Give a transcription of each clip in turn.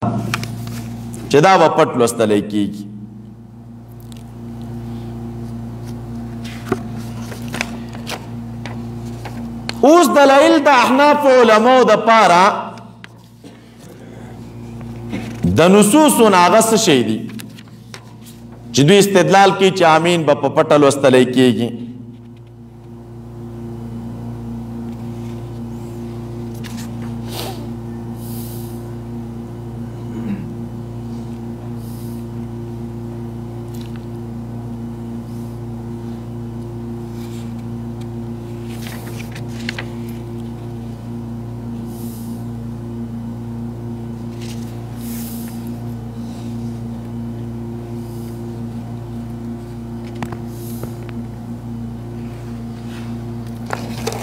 چې دا به پټ لوستلی کېږي. اوس دلایل د احناف علماو د پاره د نصوصو نه هغه څه شی دي چې دوی استدلال کوي چې آمین به په پټه لوستلی کېږي.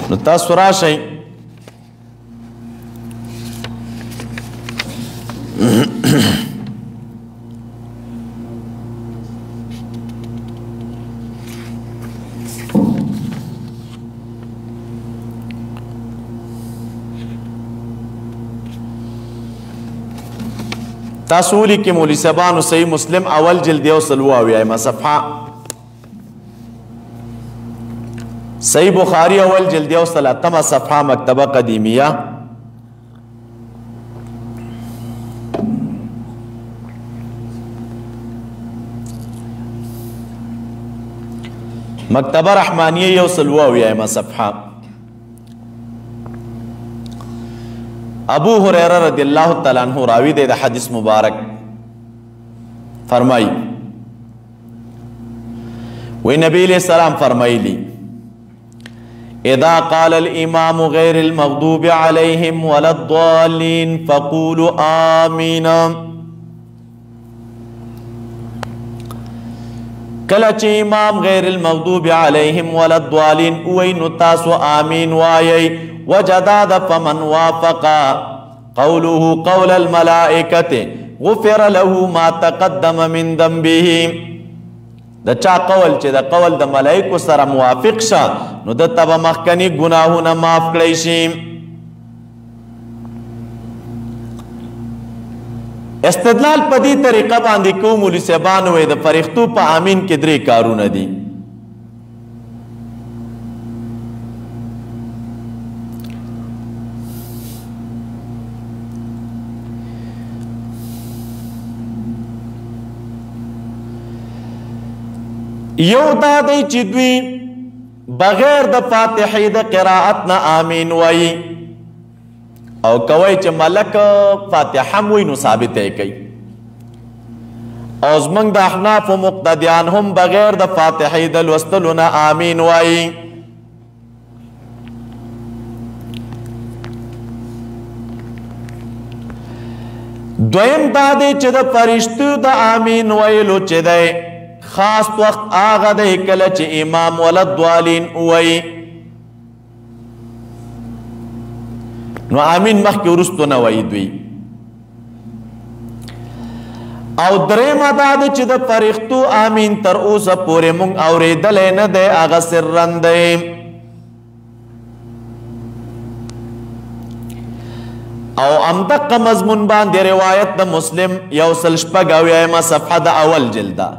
نو تاسو راشئ تاسو ولیکئ مولوي صاحبانو صحیح مسلم اول جلد 140 صفحه، صحیح بخاری اول جلد 130 صفحه مکتبه قدیمیه، مکتبه رحمانیه 140 صفحه. ابو هريره رضی الله تعالی عنہ راوی دے دا حدیث مبارک فرمائی وی نبی علیہ السلام فرمائی لی اذا قال الامام غیر المغضوب علیہم ولا الضالین فقولوا آمین. کلچ امام غیر المغضوب علیہم ولا الضالین اوی نتاسو آمین وائی وجداد فمن وافق قوله قول الملائکة غفر له ما تقدم من ذنبه. دا چا قول چې دا قول د ملائکو سره موافق شه نو د تب مخکنی گناهونه معاف کړی شي. استدلال په دې طریقه باندې کوم مولوي صاحبان وې د فرښتو په امین کې درې کارونه دي. یو دا دی چې دوی بغیر د فاتحې د قرائت نه آمین وایي او کوي چې ملک فاتحه هم وایي نو ثابت یې کوي. او زموږ د احنافو مقتدیان هم بغیر د فاتحې د لوستلو نه آمین وایي. دویم دا دی چې د فرشتو د آمین ویلو چې دی خاص وقت آغا ده کله چې امام ولد دوالین وی نو آمین مخی ورستو نوی دوی. او درم ادا ده چې د فرښتو آمین تر اوسه پورې مونږ اوریدلی نه دی هغه سرن دی. او امدقه مضمون باندې روایت د مسلم 186 صفحه د اول جلده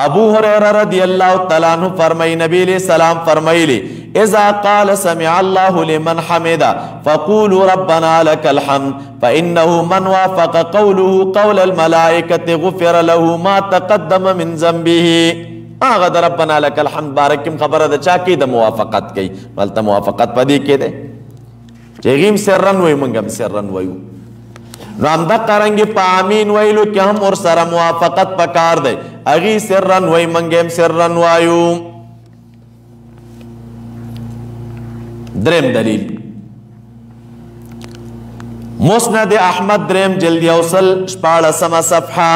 ابو هريره رضی اللہ تعالی عنہ فرمائی نبی علیہ السلام فرمائی لی اذا قال سمع الله لمن حمد فقولوا ربنا لك الحمد فانه من وافق قوله قول الملائکه غفر له ما تقدم من ذنبه. اغه ربنا لك الحمد بارکم خبره د چا کی د موافقت کی بلته موافقت پدی کی ده چې غیم سرن وای منګم سرن وایو نو همدا قرنگی پا آمین ویلو که هم اور سر موافقت پکار دے اگی سرن وی منگیم سرن وایو. درم دلیل مسند احمد درم جلد یوصل 14 صفحه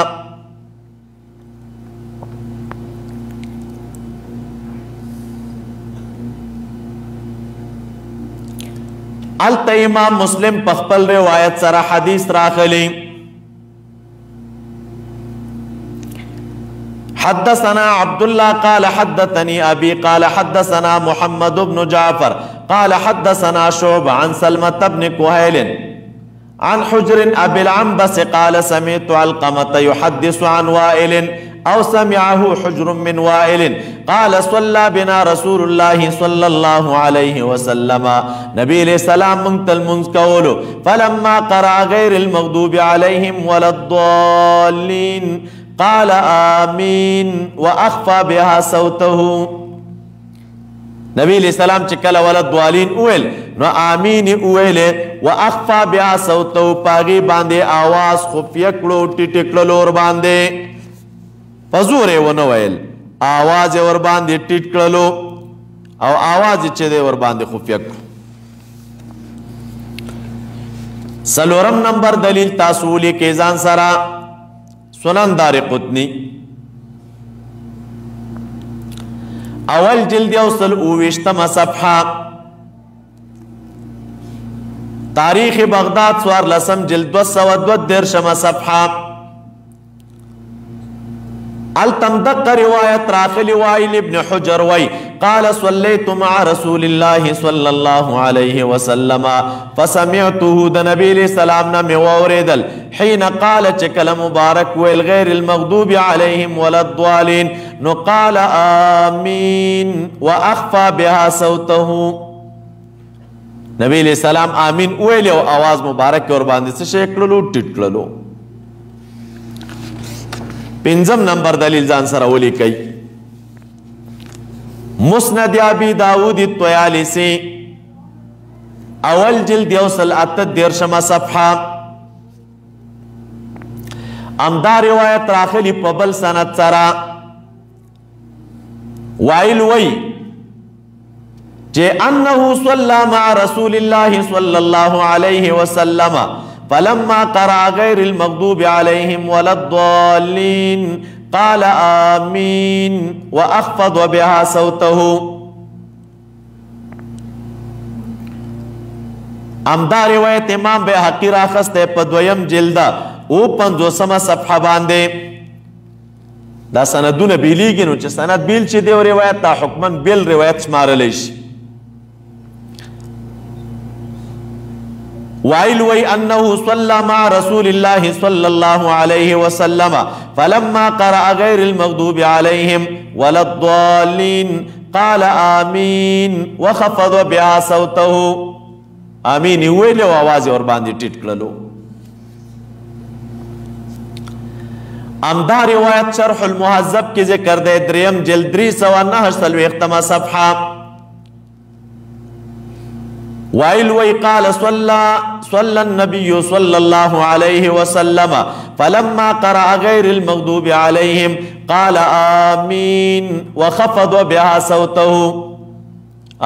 التا امام مسلم پخپل روایت سره حدیث راخلی حدثنا عبد الله قال حدثني ابي قال حدثنا محمد بن جعفر قال حدثنا شعبة عن سلمة بن كهيل عن حجر أبي العنبس قال سمعت علقمة يحدث عن وائل أو سمعه حجر من وائل قال صلى بنا رسول الله صلى الله عليه وسلم نبي عليه السلام منتل منسكولو فلما قرأ غير المغضوب عليهم ولا الضالين قال آمين وأخفى بها صوته نبی علیہ السلام چکل ولد والین اویل نو آمین اویل و اخفا بیا صوتو پاگی باندے آواز خفیکلو ٹیٹکلو ور باندے پزورے ونویل آواز ور باندے ٹیٹکلو او آواز چے دے ور باندے خفیکلو سلورم نمبر دلیل تاسولی کے زان سرا سنن دار قطنی اول جلد اوصل اوویشتم صفحہ تاریخ بغداد سوار لسم جلد 202 صفحہ التمدق روایت راخل وائل ابن حجر وی قال صلیت مع رسول اللہ صلی اللہ علیہ وسلم فسمعته دا نبی علیہ السلام نمی ووردل حین قال چکل مبارک ویل غیر المغضوب علیہم ولا الضالین نو قال آمین واخفا بها صوته نبی علیہ السلام آمین ویل و آواز مبارک اور باندی سے شکللو ٹٹللو پنزم نمبر دلیل زان سر اولی کئی مسند ابی داود الطیالسی اول جلد یوصل اتد دیرشم صفحہ امدار روایت راخلی پبل سنت سرا وائل وی جے انہو صلی مع رسول اللہ صلی اللہ علیہ وسلم فلما قرأ غير المغضوب عليهم ولا الضالين قال آمين وأخفض بها صوته امدار روایت امام بحقی راخست پدویم جلدہ او 50 صفحہ باندے دا سندون بیلی گنو چه سند بیل چی دیو روایت تا حکمن بیل روایت شمارلیش وائل وی انہو صلی مع رسول اللہ صلی اللہ علیہ وسلم فلما قرأ غیر المغضوب علیہم ولا الضالین قال آمین وخفض بها صوته آمین ویلے و آواز اور باندی ٹٹکللو امدہ روایت شرح المحذب کی ذکر دے دریم جلد 309 صفحہ وائل وی قال صلى النبي صلى الله عليه وسلم فلما قرأ غير المغضوب عليهم قال آمين وخفض بها صوته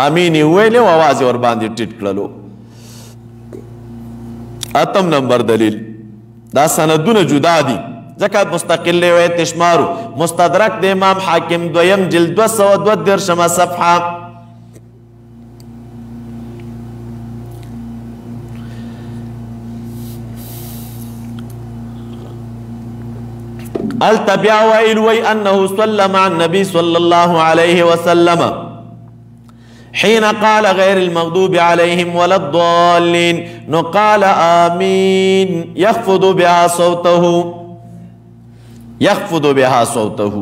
آمين ویلے و آواز اور باندی ٹٹکللو اتم نمبر دلیل دا سندون جدا دی زکاة مستقل روایت اشمارو مستدرک دے امام حاکم دویم جلد 202 صفحہ التبع وائل وی انہو صلی مع النبی صلی اللہ علیہ وسلم حین قال غیر المغضوب علیہم ولا الضالین نو قال آمین یخفض بها صوته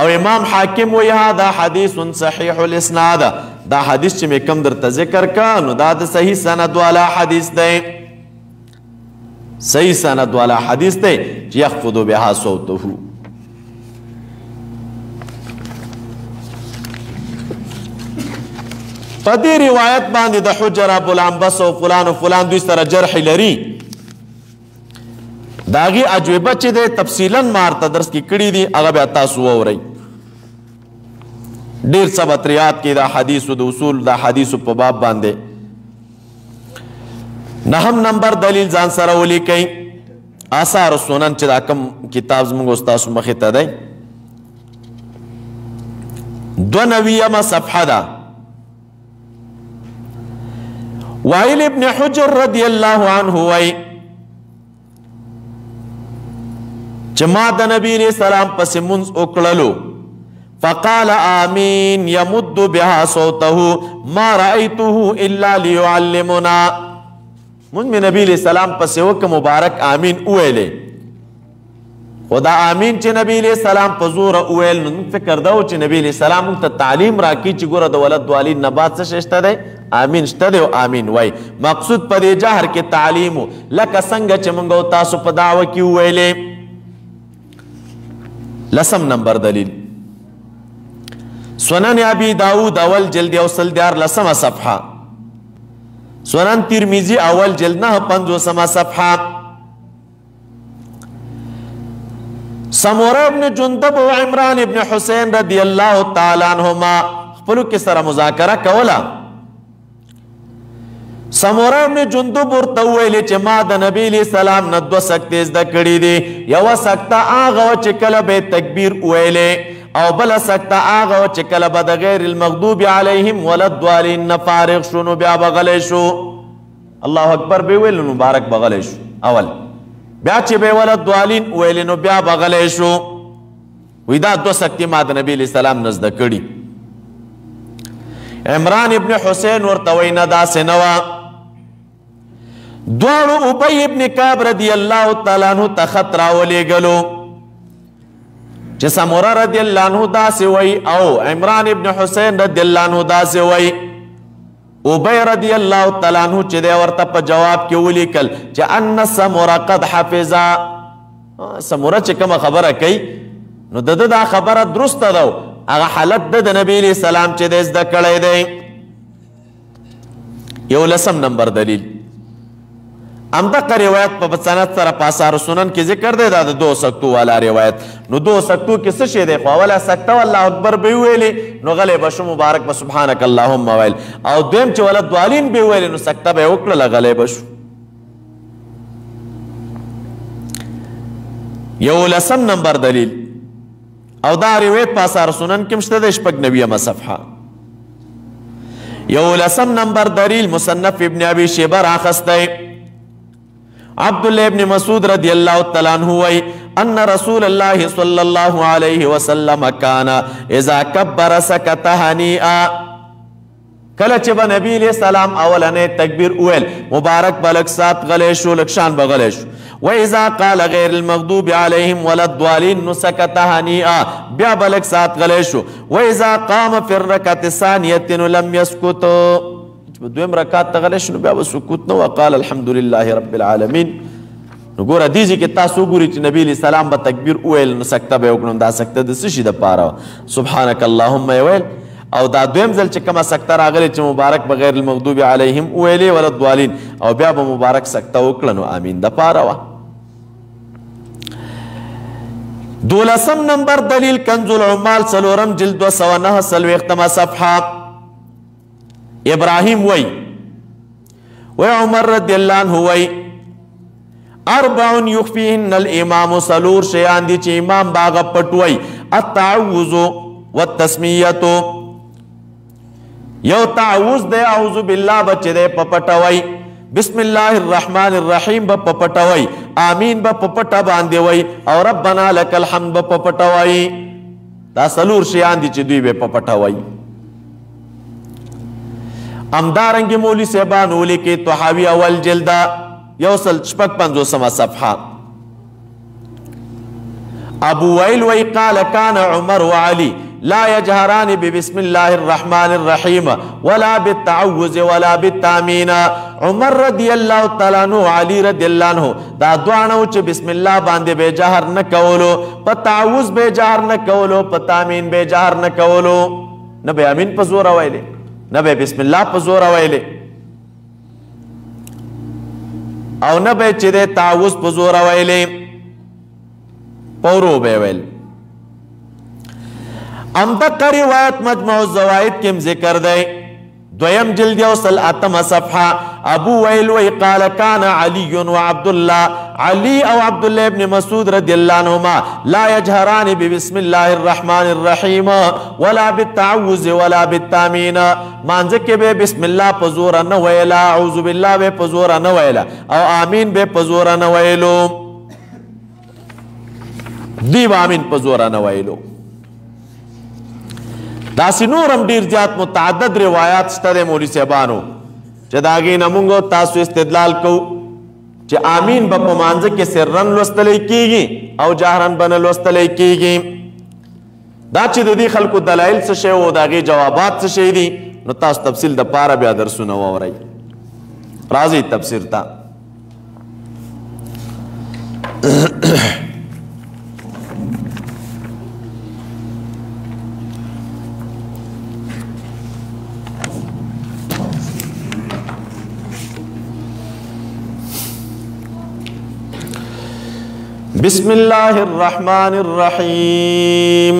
او امام حاکم وی هذا حدیث صحیح الاسناد دا حدیث چی میں کم در تذکر کا نو دا صحیح سند والا حدیث دے صحیح سند والا حدیث دے یخفض بها صوته پدی روایت باندې د حجر ابو العنبس و فلان و فلان دوی سره جرح لري داغي اجوبه چې د تفصیلا مارته درس کې کړي دي هغه بیا تاسو وورئ ډیر سبتریات کې دا حدیث او د اصول دا حدیث په باب باندې نهم نمبر دلیل ځان سره ولیکئ آثار سنن چې دا کم کتاب زموږ استاد مخې ته دی 92 صفحه ده وائل ابن حجر رضی اللہ عنہ وی چما دا نبی علیہ السلام پس منز اکڑلو فقال آمین یمد بها صوته ما رأیته الا لیعلمنا مونږ مې نبی علیہ السلام پسې وکړه مبارک آمین وویلې خدا آمین چې نبی علیہ السلام په زوره وویل نو موږ فکر دا و چې نبی علیہ السلام موږ ته تعلیم راکړي چې ګوره د ولد والین نه بعد څه شی شته دی آمین شته دی او آمین وای مقصود په دې جهر کې تعلیم لکه څنګه چې موږ تاسو په دعوه کې وویلې لسم نمبر دلیل سنن ابی داود اول جلد اوسل دیار لسمه صفحه سنن ترمذی اول جلد 950 صفحه سمورہ ابن جندب و عمران ابن حسین رضی اللہ تعالی عنہما خپلو کې سره مذاکره کوله سمورہ ابن جندب ورته وویلې چې ما د نبی علیہ السلام نه 2 سکتې زده کړي دي یوه سکته هغه چې کله به تکبیر ویلې او بله سکته هغه چې کله به د غیر المغضوب علیهم ولا الضالین نه فارغ شو نو بیا به غلی شو الله اکبر به ویل نو مبارک به غلی شو اول بیا چې به ولا الضالین ویل نو بیا به غلی شو وی دا 2 سکتې ما د نبی علیہ السلام نه زده کړي عمران ابن حسین ورته وی نه داسې نه وه دوارو ابی ابن کعب رضی اللہ تعالیٰ عنہ تا خط راولے گلو چه سمورہ رضی اللہ عنہ دا سے وی او عمران ابن حسین رضی اللہ عنہ دا سے وی ابی رضی اللہ تعالیٰ عنہ چه دے ورطا پا جواب کی ولی کل چه ان سمورہ قد حفظا سمورہ چه کم خبر کئی نو دا خبر درست دو اگا حالت دا نبی علیہ السلام چه دے ازدہ کڑے دے یو لسم نمبر دلیل امدقه روایت په سند سره په آثار سنن کې ذکر دی دا د 2 سکتو والا روایت نو 2 سکتو کې څه شی دی خو اوله سکته والله اکبر به ویلې نو غلی به شو مبارک به سبحانک اللهم ویل او دویم چې ولا دوالین به ویلې نو سکته به وکړله غلی به شو یو لسم نمبر دلیل او دا روایت په آثار سنن کې شته د 96 صفحه یو لسم نمبر دلیل مصنف ابن ابي شيبه راخسته عبداللہ ابن مسعود رضی اللہ تعالیٰ عنہ وی ان رسول اللہ صلی اللہ علیہ وسلم کانا اذا کبر سکت حنیئا کلچ با نبی علیہ السلام اولنے تکبیر اویل مبارک بلک سات غلیشو لکشان بغلیشو وَإِذَا قَالَ غَيْرِ الْمَغْضُوبِ عَلَيْهِمْ وَلَا الضَّالِينَ نُسَكَتَ حَنِيئًا بیا بلک سات غلیشو وَإِذَا قَامَ فِي الرَّكْعَةِ الثَّانِيَةِ لَمْ يَسْكُتْ دویم رکعت ته غلی شو نو بیا به سکوت نه وقال الحمدلله رب العالمین نو ګوره دیزې کې تاسو وګورئ چې نبي علیه السلام به تکبیر وویل نو سکته به یې وکړو دا سکته د څه شي دپاره سبحانک اللهم یې ویل او دا دویم ځل چې کومه سکته راغلې چې مبارک بغیر المغضوب علیهم وویلې ولا الضالین او بیا به مبارک سکته وکړه نو امین دپاره وه 12 نمبر دلیل کنز العمال 4 جلد 209 صفحه ابراہیم وی عمر رضی اللہ عنہ وی 4 یخفیہن الامام سلور شیان دی چی امام باغ پٹوئی التعوذ والتسمیتو یو تعوذ دے اعوذ باللہ بچے دے پپٹوئی بسم اللہ الرحمن الرحیم پپٹوئی آمین پپٹا باندے وی اور ربنا لک الحمد پپٹوئی دا سلور شیان دی چی دوی بے پپٹوئی امدارنگی مولی صاحبان اولی کی طحاوی اول جلدہ یوصل 56 صفحہ ابو ویل وی قال کان عمر وعلی لا یجہران ببسم اللہ الرحمن الرحیم ولا بالتعوذ ولا بالتامین عمر رضی اللہ تعالیٰ عنہ علی رضی اللہ عنہ دا دوانو چھ بسم اللہ باندے بے جہر نکولو پا تعوذ بے جہر نکولو پا تامین بے جہر نکولو نبی امین پا زورا ویلے نبی بسم اللہ پا زورا ویلے او نبی چی دے تعوذ پا زورا ویلے پورو بے ویل امدقہ روایت مجمع الزوائد کم ذکر دے دویم جلد یوصل 8 صفحہ ابو ویل وی قال کان علی و عبداللہ علی او عبداللہ ابن مسعود رضی اللہ عنہما لا یجہران ببسم اللہ الرحمن الرحیم ولا بالتعوذ ولا بالتامین مانزک بے بسم اللہ پزورا نویلا اعوذ باللہ بے پزورا نویلا او آمین بے پزورا نویلو دیو آمین پزورا نویلو داسی نورم دیر زیاد متعدد روایات شته مولی صاحبانو چې د هغې نه موږ تاسو استدلال کوو چې آمین به په مانځه کې سرن لوستلی کېږي او جهرن به نه لوستلی کېږي. دا چې د دې خلکو دلایل څه شی او د هغې جوابات څه شی دي نو تاسو تفصیل دپاره بیا درسونه واورئ. راځئ تفسیر ته. بسم الله الرحمن الرحيم.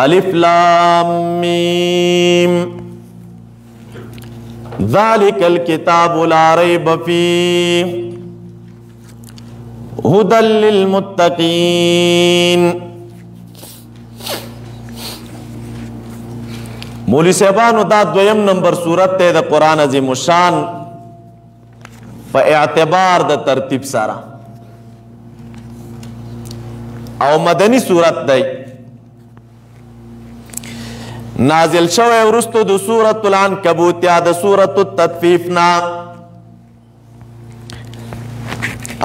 الف لام ميم ذلك الكتاب لا ريب فيه هدى للمتقين. مولی صاحبانو دا دویم نمبر سورت تے دا قرآن عظیم الشان په اعتبار د ترتیب سره او مدنی صورت دی. نازل شوی وروستو د سورة العنکبوت یا د سورة التطفیف نا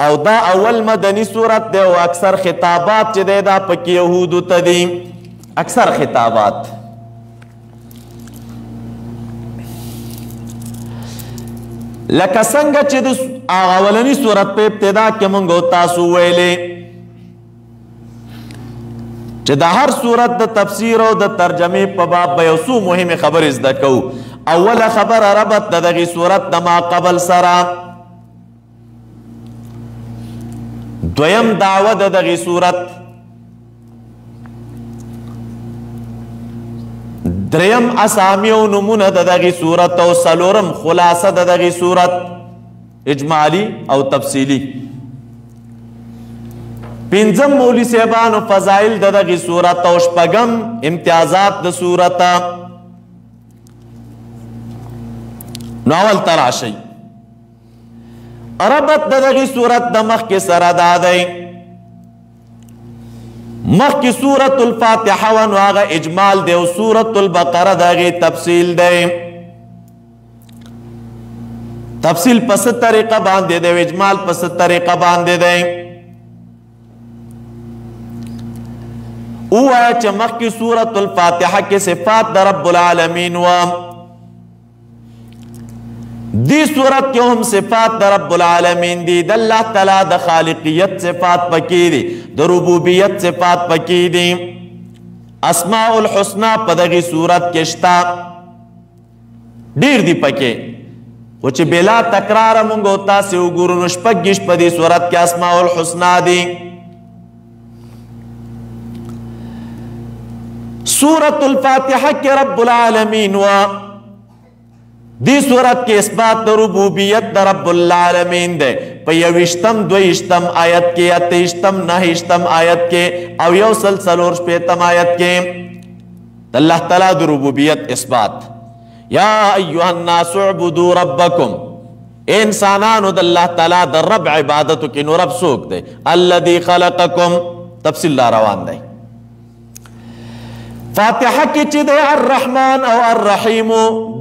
او دا اول مدنی صورت دی او اکثر خطابات چې دی دا پکې یهودو ته دي. اکثر خطابات لکه څنګه چې د اولنی صورت په ابتدا کې موږ تاسو ویلې چې د هر صورت د تفسیر او د ترجمې په باب به یو څو مهمې خبرې زده کوو. اوله خبره ربط د دغې صورت د ما قبل سره، دویم دعوه د دغې صورت، دریم اسامی او نمونه د دغې صورت او څلورم خلاصه د دغې صورت اجمالی او تفصیلی، پنځم مولوی صاحبانو فضائل د دغې صورت او شپږم امتیازات د صورت. نو اول ته راشئ. ربط د دغې صورت د مخکې سره دا دی، مخکې سورة الفاتحه و نو هغه اجمال دی او سورة البقره د هغې تفصیل دی. تفصیل په څه طریقه باندې دی او اجمال په څه طریقه باندې دی؟ ووایه چې مخکې سورة الفاتحه کې صفات د رب العالمین و، دی صورت کې هم صفات د رب العالمین دی، د الله تعالی د خالقیت صفات پکې دي، د ربوبیت صفات پکې دي، اسماء الحسنا په دغې صورت کې شته، ډېر دي پکې، خو چې بلا تکراره مونږ او تاسې وګورو نو شپږ دېرش په دې صورت کې اسماء الحسنا دي. سورة الفاتحه کې رب العالمین و، دی صورت کې اثبات د ربوبیت د رب العالمین دی، په یویشتم دویشتم آیت کې، اتهشتم نهشتم آیت کې او یو سل څلور شپېتم آیت کې د الله تعالی د ربوبیت اثبات. یا ایها الناس اعبدوا ربکم، انسانانو د الله تعالی د رب عبادتو کې نو رب څوک دی؟ الذي خلقکم، تفصیل لا روان دی. فاتحه کې چې دی الرحمن او الرحیم،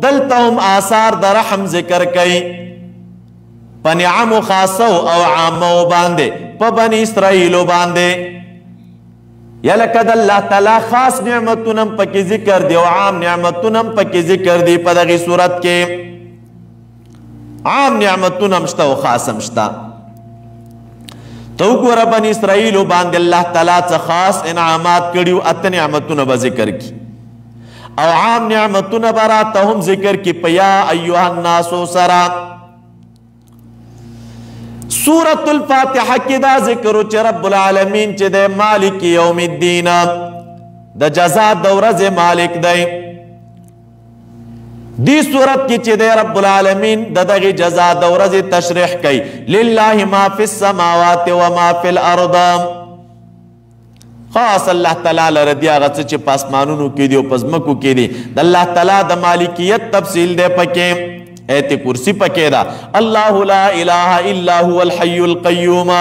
دلته هم آثار د رحم ذکر کوي په نعمو خاصو او عامو باندې، په بني اسرائیلو باندې، یا لکه د الله تعالی خاص نعمتونه هم پکې ذکر دی او عام نعمتونه هم پکې ذکر دی. په دغې صورت کې عام نعمتونه هم شته او خاص هم شته. تو ګوره بني اسرائیلو باندې الله تعالی څه خاص انعامات کړي، اته نعمتونه به ذکر کی او عام نعمتونه به راته هم ذکر کی په یا ایها الناس سره. سورة الفاتحه کې دا ذکر چې رب العالمین چې دی مالک یوم الدین، د جزا د ورځې مالک دی. دی صورت کې چې دی رب العالمین د دغې جزا د ورځې تشریح کوي، لله ما فی السماوات و ما فی الارض، خاص الله تعالی لره دی هغه څه چې په اسمانونو کې دي او په ځمکو کې دي. د الله تعالی د مالکیت تفصیل دی پکې، ایت کرسی پکې ده، الله لا اله الا هو الحی القیوم.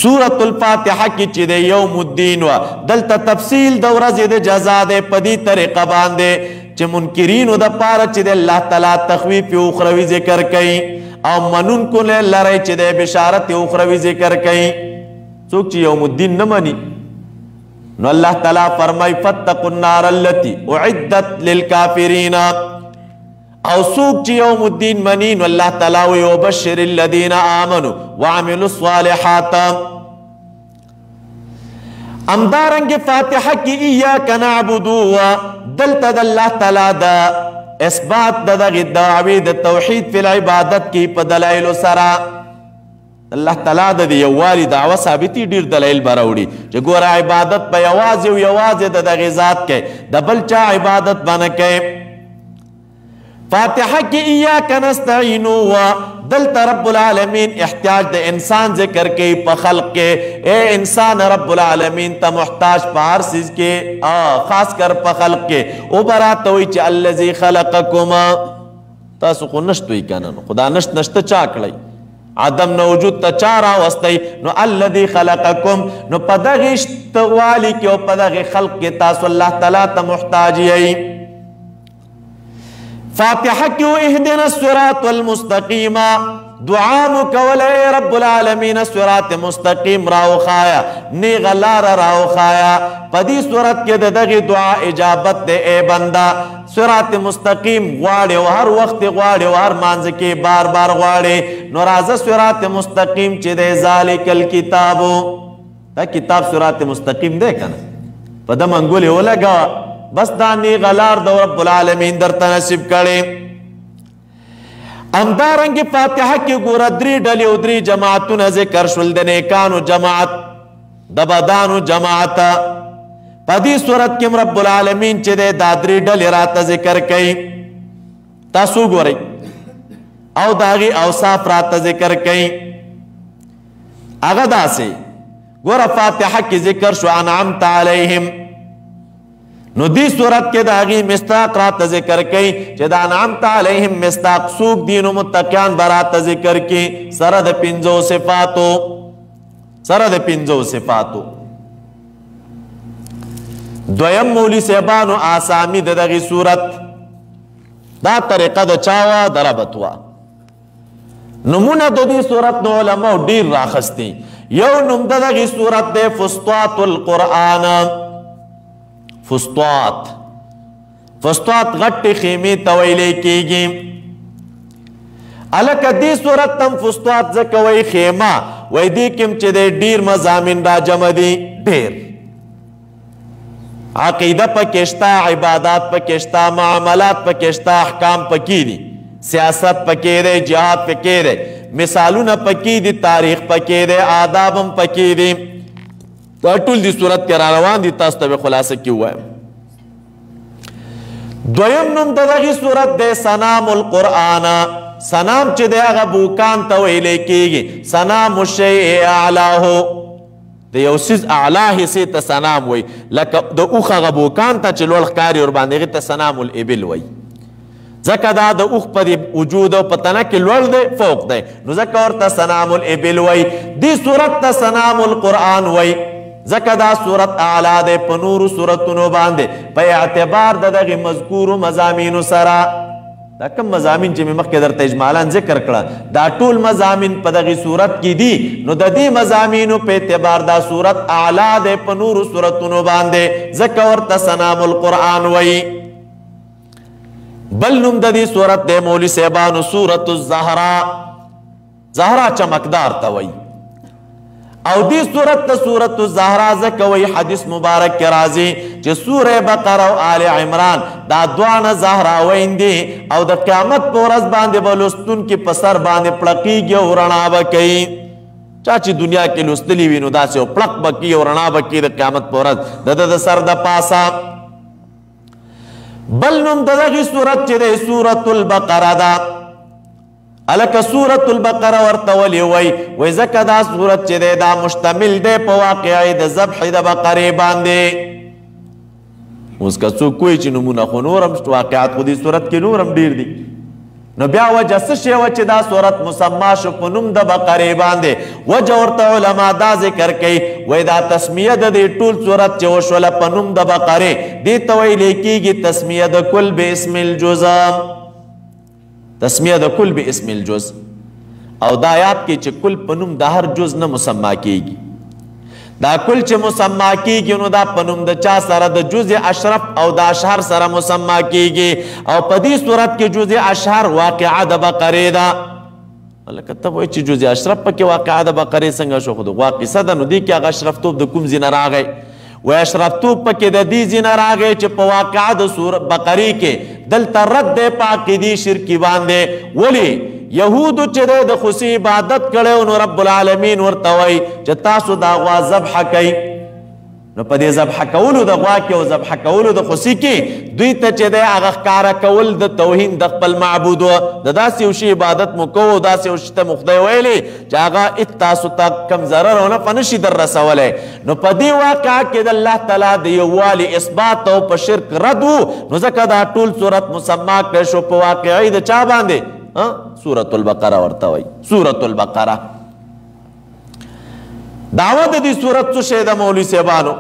سورة الفاتحه کې چې د یوم الدین و، دلته تفصیل د ورځې د جزا دی په دې طریقه باندې چې منکرینو د پاره چې د الله تعالی تخویف اخروی ذکر کوي او منونکو له لری چې د بشارت اخروی ذکر کوي. څوک چې یوم الدین نه مني نو الله تعالی فرمای فتقوا النار التي اعدت للكافرين، او څوک چې یوم الدین مني نو الله تعالی وی وبشر الذين امنوا وعملوا الصالحات. امدارنګ فاتحه کی ایاک نعبد دلته د الله تعالی دا اثبات دغه دعوی د توحید فی العبادت کی په دلایل سره الله تعالی د یووالي دعوه ثابتی ډیر دلایل براوړي چې ګوره عبادت په یوازې او یوازې د دغه ذات کې د بل چا عبادت باندې کې. فاتحه کی ایاک نستعین و دلته رب العالمین احتیاج د انسان ذکر کوي په خلق کې. اے انسان رب العالمین ته محتاج په هر چیز کې خاص کر په خلق کې. او براته وي چې الذی خلقکم، تاسو خو نشتوي کنه خدا نشته چا کړی عدم نه وجود ته چا راوستی نو الذی خلقکم نو په دغه اشتوالی کې او په دغه خلق کې تاسو الله تعالی ته محتاج یې. فاتحه کې اهدنا الصراط المستقیم دعا مکول اے رب العالمین صراط مستقیم راو خایا نیغ لار راو خایا. پدی صورت کې دغه دعا اجابت دے اے بندہ صراط مستقیم غواړي او هر وخت غواړي او هر مانځ کې بار بار غواړي نو راځه صراط مستقیم چې د ذالک الکتاب دا کتاب صراط مستقیم دی کنه په د منګولې ولګا بس دا نیغ لار د رب العالمین درته نصیب کړي. همدارنګه فاتحه کې ګوره درې ډلې او درې جماعتونه ذکر شول د نیکانو جماعت د بدانو جماعت. په دې صورت کې رب العالمین چې دا درې ډلې راته ذکر کوي تاسو ګورئ او د هغې اوصاف راته ذکر کوي. هغه داسې ګوره فاتحه کې ذکر شو انعمت علیهم نو دی صورت کې د هغې مصداق راته ذکر کوي چې د انعمت علیهم مصداق څوک دي نو متقیان به راته ذکر کړي سره د پنځو صفاتو. دویم مولوي صاحبانو آسامي د دغې صورت دا طریقه د چا وه د ربط وه. نومونه د دې صورت نو علماو ډېر راخستي. یو نوم د دغې صورت دی فسطاط القرآن. فسطاط غټې خیمې ته ویلی کېږي. هلکه دې صورت تم فسطاط ځکه وایي خیمه وایي دې کې چې دی ډېر مضامین راجمع دي ډېر عقیده پکې شته عبادات پکې شته معاملات پکې شته احکام پکې دي سیاست پکې دی جهاد پکې دی مثالونه پکې دي تاریخ پکې دی آداب هم پکې دي. دا ټول دې صورت کې را روان دي تاسو ته به خلاصه کې ووایم. دویم نوم د دغې صورت دی سنام القرآن. سنام چې دی هغه بوکان ته ویلی کېږي. سنام الشیء اعلاه د یو څیز اعلی حصې ته سنام وایي لکه د اوښ هغه بوکان ته چې لوړ ښکاري ورباندې هغې ته سنام الابل وایي ځکه دا د اوښ په وجود او په تنه کې لوړ دی فوق دی نو ځکه ورته سنام الابل وایي. دې صورت ته سنام القرآن وایي ځکه دا صورت اعلی دی په نورو صورتونو باندې په اعتبار د دغې مذکورو مضامینو سره. دا کوم مضامین چې مې مخکې درته اجمالا ذکر کړه دا ټول مضامین په دغې صورت کې دي نو د دې مضامینو په اعتبار دا صورت اعلی دی په نورو صورتونو باندې ځکه ورته سنام القرآن وایي. بل نوم د دې صورت دی مولوي صاحبانو صورت الزهرا. زهرا چمکدار ته وایي او دی صورت تا صورت الزهرا ځکه وایي حدیث مبارک کې راځي چې سوره بقره او آل عمران دا دواړه زهراوین دي او د قیامت په ورځ باندې به لوستونکي په سر باندې پړقېږي او رڼا به کوي. چا چې دنیا کې لوستلي وي نو داسې او پړق به کوي او رڼا به کوي د قیامت په ورځ د سر د پاسه. بل نوم د دغې صورت چې دی سورة البقره ده. الکه سورة البقره ورته ولې وایي ځکه دا صورت چې دی دا مشتمل دی په واقعې د ذبح د بقرې باندې. اوس که څوک وایي چې نمونه خو نور هم واقعات خو دې صورت کې نور هم ډېر دي نو بیا وجه څه شی وه چې دا صورت مسما شو په نوم د بقرې باندې وجه ورته علما دا ذکر کوي وایي دا تسمیه د دې ټول صورت چې وشوله په نوم د بقرې دې ته ویلی کېږي تسمیه د کل باسم الجز تسمیه د کل باسم الجز او دا یاد کې چې کل په نوم د هر جز نه مسما کېږي دا کل چې مسما کېږي نو دا په نوم د چا سره د جز اشرف او د اشهر سره مسما کېږي او په دې صورت کې جز اشهر واقعه د بقرې ده لکه ته وایي چې جز اشرف پکې واقعه د بقرې څنګه شو خو د غوا قصه ده نو دې کې هغه اشرفتوب د کوم ځای نه راغی و اشرفتوب پکې د دې ځای نه راغی چې په واقعه د بقرې کې دلته رد دی په عقیدې شرکي باندې ولې یهودو چې د خوسي عبادت کړی نو رب العالمین ورته وایي چې تاسو دا غوا ذبح کوئ نو په دې ذبح کولو د غوا کې او ذبح کولو د خوسي کې دوی ته چې دی هغه ښکاره کول د توهین د خپل معبود و د داسې یو شي عبادت مو کوو داسې یو شي ته مو خدای ویلی چې هغه تاسو ته کم ضرر او نفع نشي در رسولی نو په دې واقعه کې د الله تعالی د یووالي اثبات او په شرک رد و نو ځکه دا ټول صورت مسما کړی شو په واقعي د چا باندې سورة البقرة ورته وایي سورة البقرة دعوه د دې صورت څه شی ده مولوي صاحبانو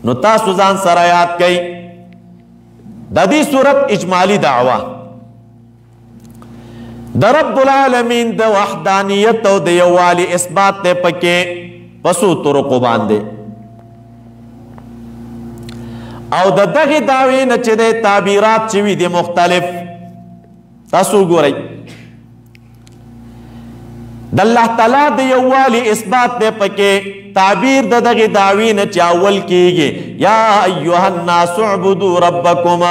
نو تاسو ځان سره یاد کئ د دې صورت اجمالی دعوه د رب العالمین د وحدانیت او د یووالي اثبات ته پکې پسو طرقو باندې او د دغه دعوی نه چې د تعبیرات چې وي دي مختلف تاسو ګورئ د الله تعالی د یووالي اثبات دی پکې تعبیر د دغه دعوی نه چې اول کېږي یا ایها الناس اعبدوا ربکم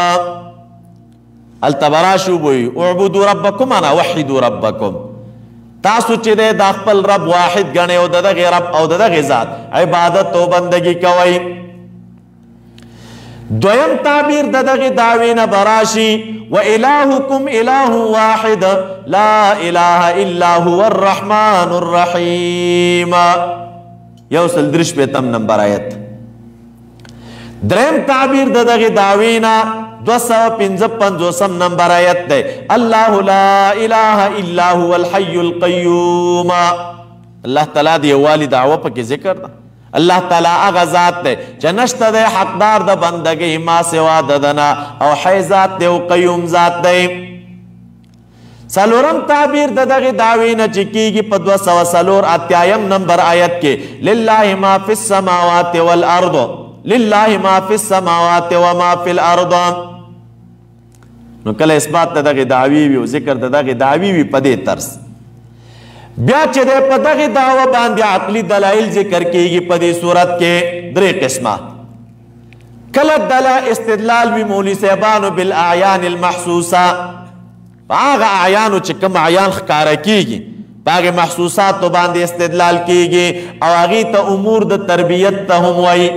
التبراشو وایي اعبدوا ربکم انا وحدوا ربکم تاسو چې د خپل رب واحد ګڼئ او د دغه رب او د دغه ذات عبادت او بندګي کوئ دویم تعبیر د دغه دعوی نه براشي وإلهكم إله واحد لا إله إلا هو الرحمن الرحيم یوصل درش پیتم نمبر آیت درم تعبیر د دغه دعوی نه 255 نمبر آیت ده الله لا إله إلا هو الحي القيوم الله تعالی دی یووالي دعوه پکې ذکر ده الله تعالی هغه ذات دی چې نشته دی حقدار د بندګۍ ما سوا د دنا او حی ذات دی او قیوم ذات دی څلورم تعبیر د دغه دعوی نه چې کېږي په 204 نمبر آیت کې لله ما فی السماوات والارض لله ما فی السماوات وما فی الارض نو کله اثبات د دغه دعوی وي او ذکر د دغه دعوی وي په دې طرز بیا چې د په دغه دعوه باندې عقلي دلایل ذکر کېږي په دې صورت کې درې قسمه کله دلایل استدلال وي مولوي صاحبانو بالاعیان المحسوسه هغه اعیانو چې کوم اعیان ښکاره کېږي په هغې محسوساتو باندې استدلال کېږي او هغې ته امور د تربیت ته هم وایي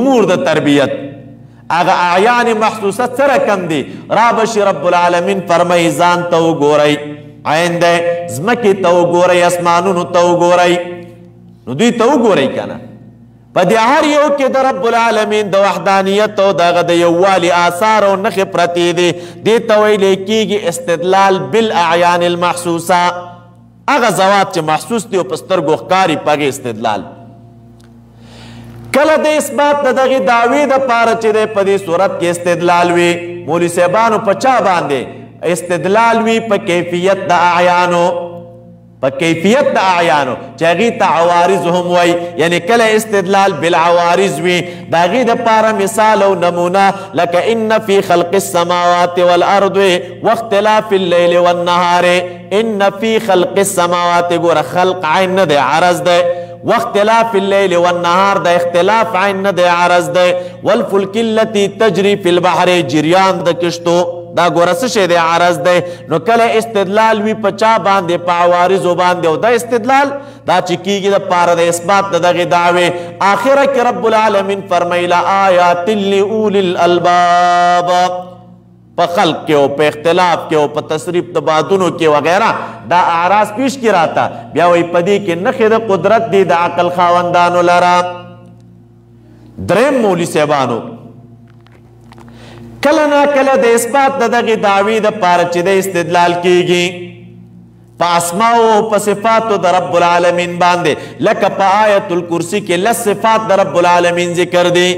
امور د تربیت هغه اعیان محسوسه څه رقم دي را بشي رب العالمین فرمایي ځان ته وګورئ عین دی ځمکې ته وګورئ اسمانونو ته وګورئ نو دوی ته وګورئ که نه په دې هر یو کې د رب العالمین د وحدانیت او دغه د یووالي آثار او نښې پرتې دي دې ته ویلی کېږي استدلال بالاعیان المحسوسه هغه ذوات چې محسوس دي او په سترګو ښکاري په هغې استدلال کله د اثبات د دغې دعوې دپاره چې دی په دې صورت کې استدلال وي مولوي صاحبانو په چا باندې استدلال وی په کیفیت د اعیانو په کیفیت د اعیانو چې هغې ته عوارض هم وایي یعنی کله استدلال بالعوارض وي د هغې دپاره مثال او نمونه لکه ان فی خلق السماوات والارض واختلاف الليل والنهار ان فی خلق السماوات ګوره خلق عین نه دی عرض دی واختلاف الليل والنهار د اختلاف عین نه دی عرض دی والفلک التي تجري في البحر جریان د کشتو دا ګوره څه شی دی عرض دی نو کله استدلال وي په چا باندې په عوارضو باندې او دا استدلال دا چې کېږي دپاره د اثبات د دغې دعوې آخره کې رب العالمین فرمیي لآیات لأولی الالباب په خلق کې او په اختلاف کې او په تصریف د بادونو کې وغیره دا اعراض پیش کې راته بیا وایي په دې کې نښې د قدرت دی د عقل خاوندانو لره دریم مولوي صاحبانو کله نا کله د اثبات د دغه دعوی د پاره چې د استدلال کیږي په اسماء او په صفات د رب العالمین باندې، لکه په آیت الکرسی کې لس صفات د رب العالمین ذکر دي.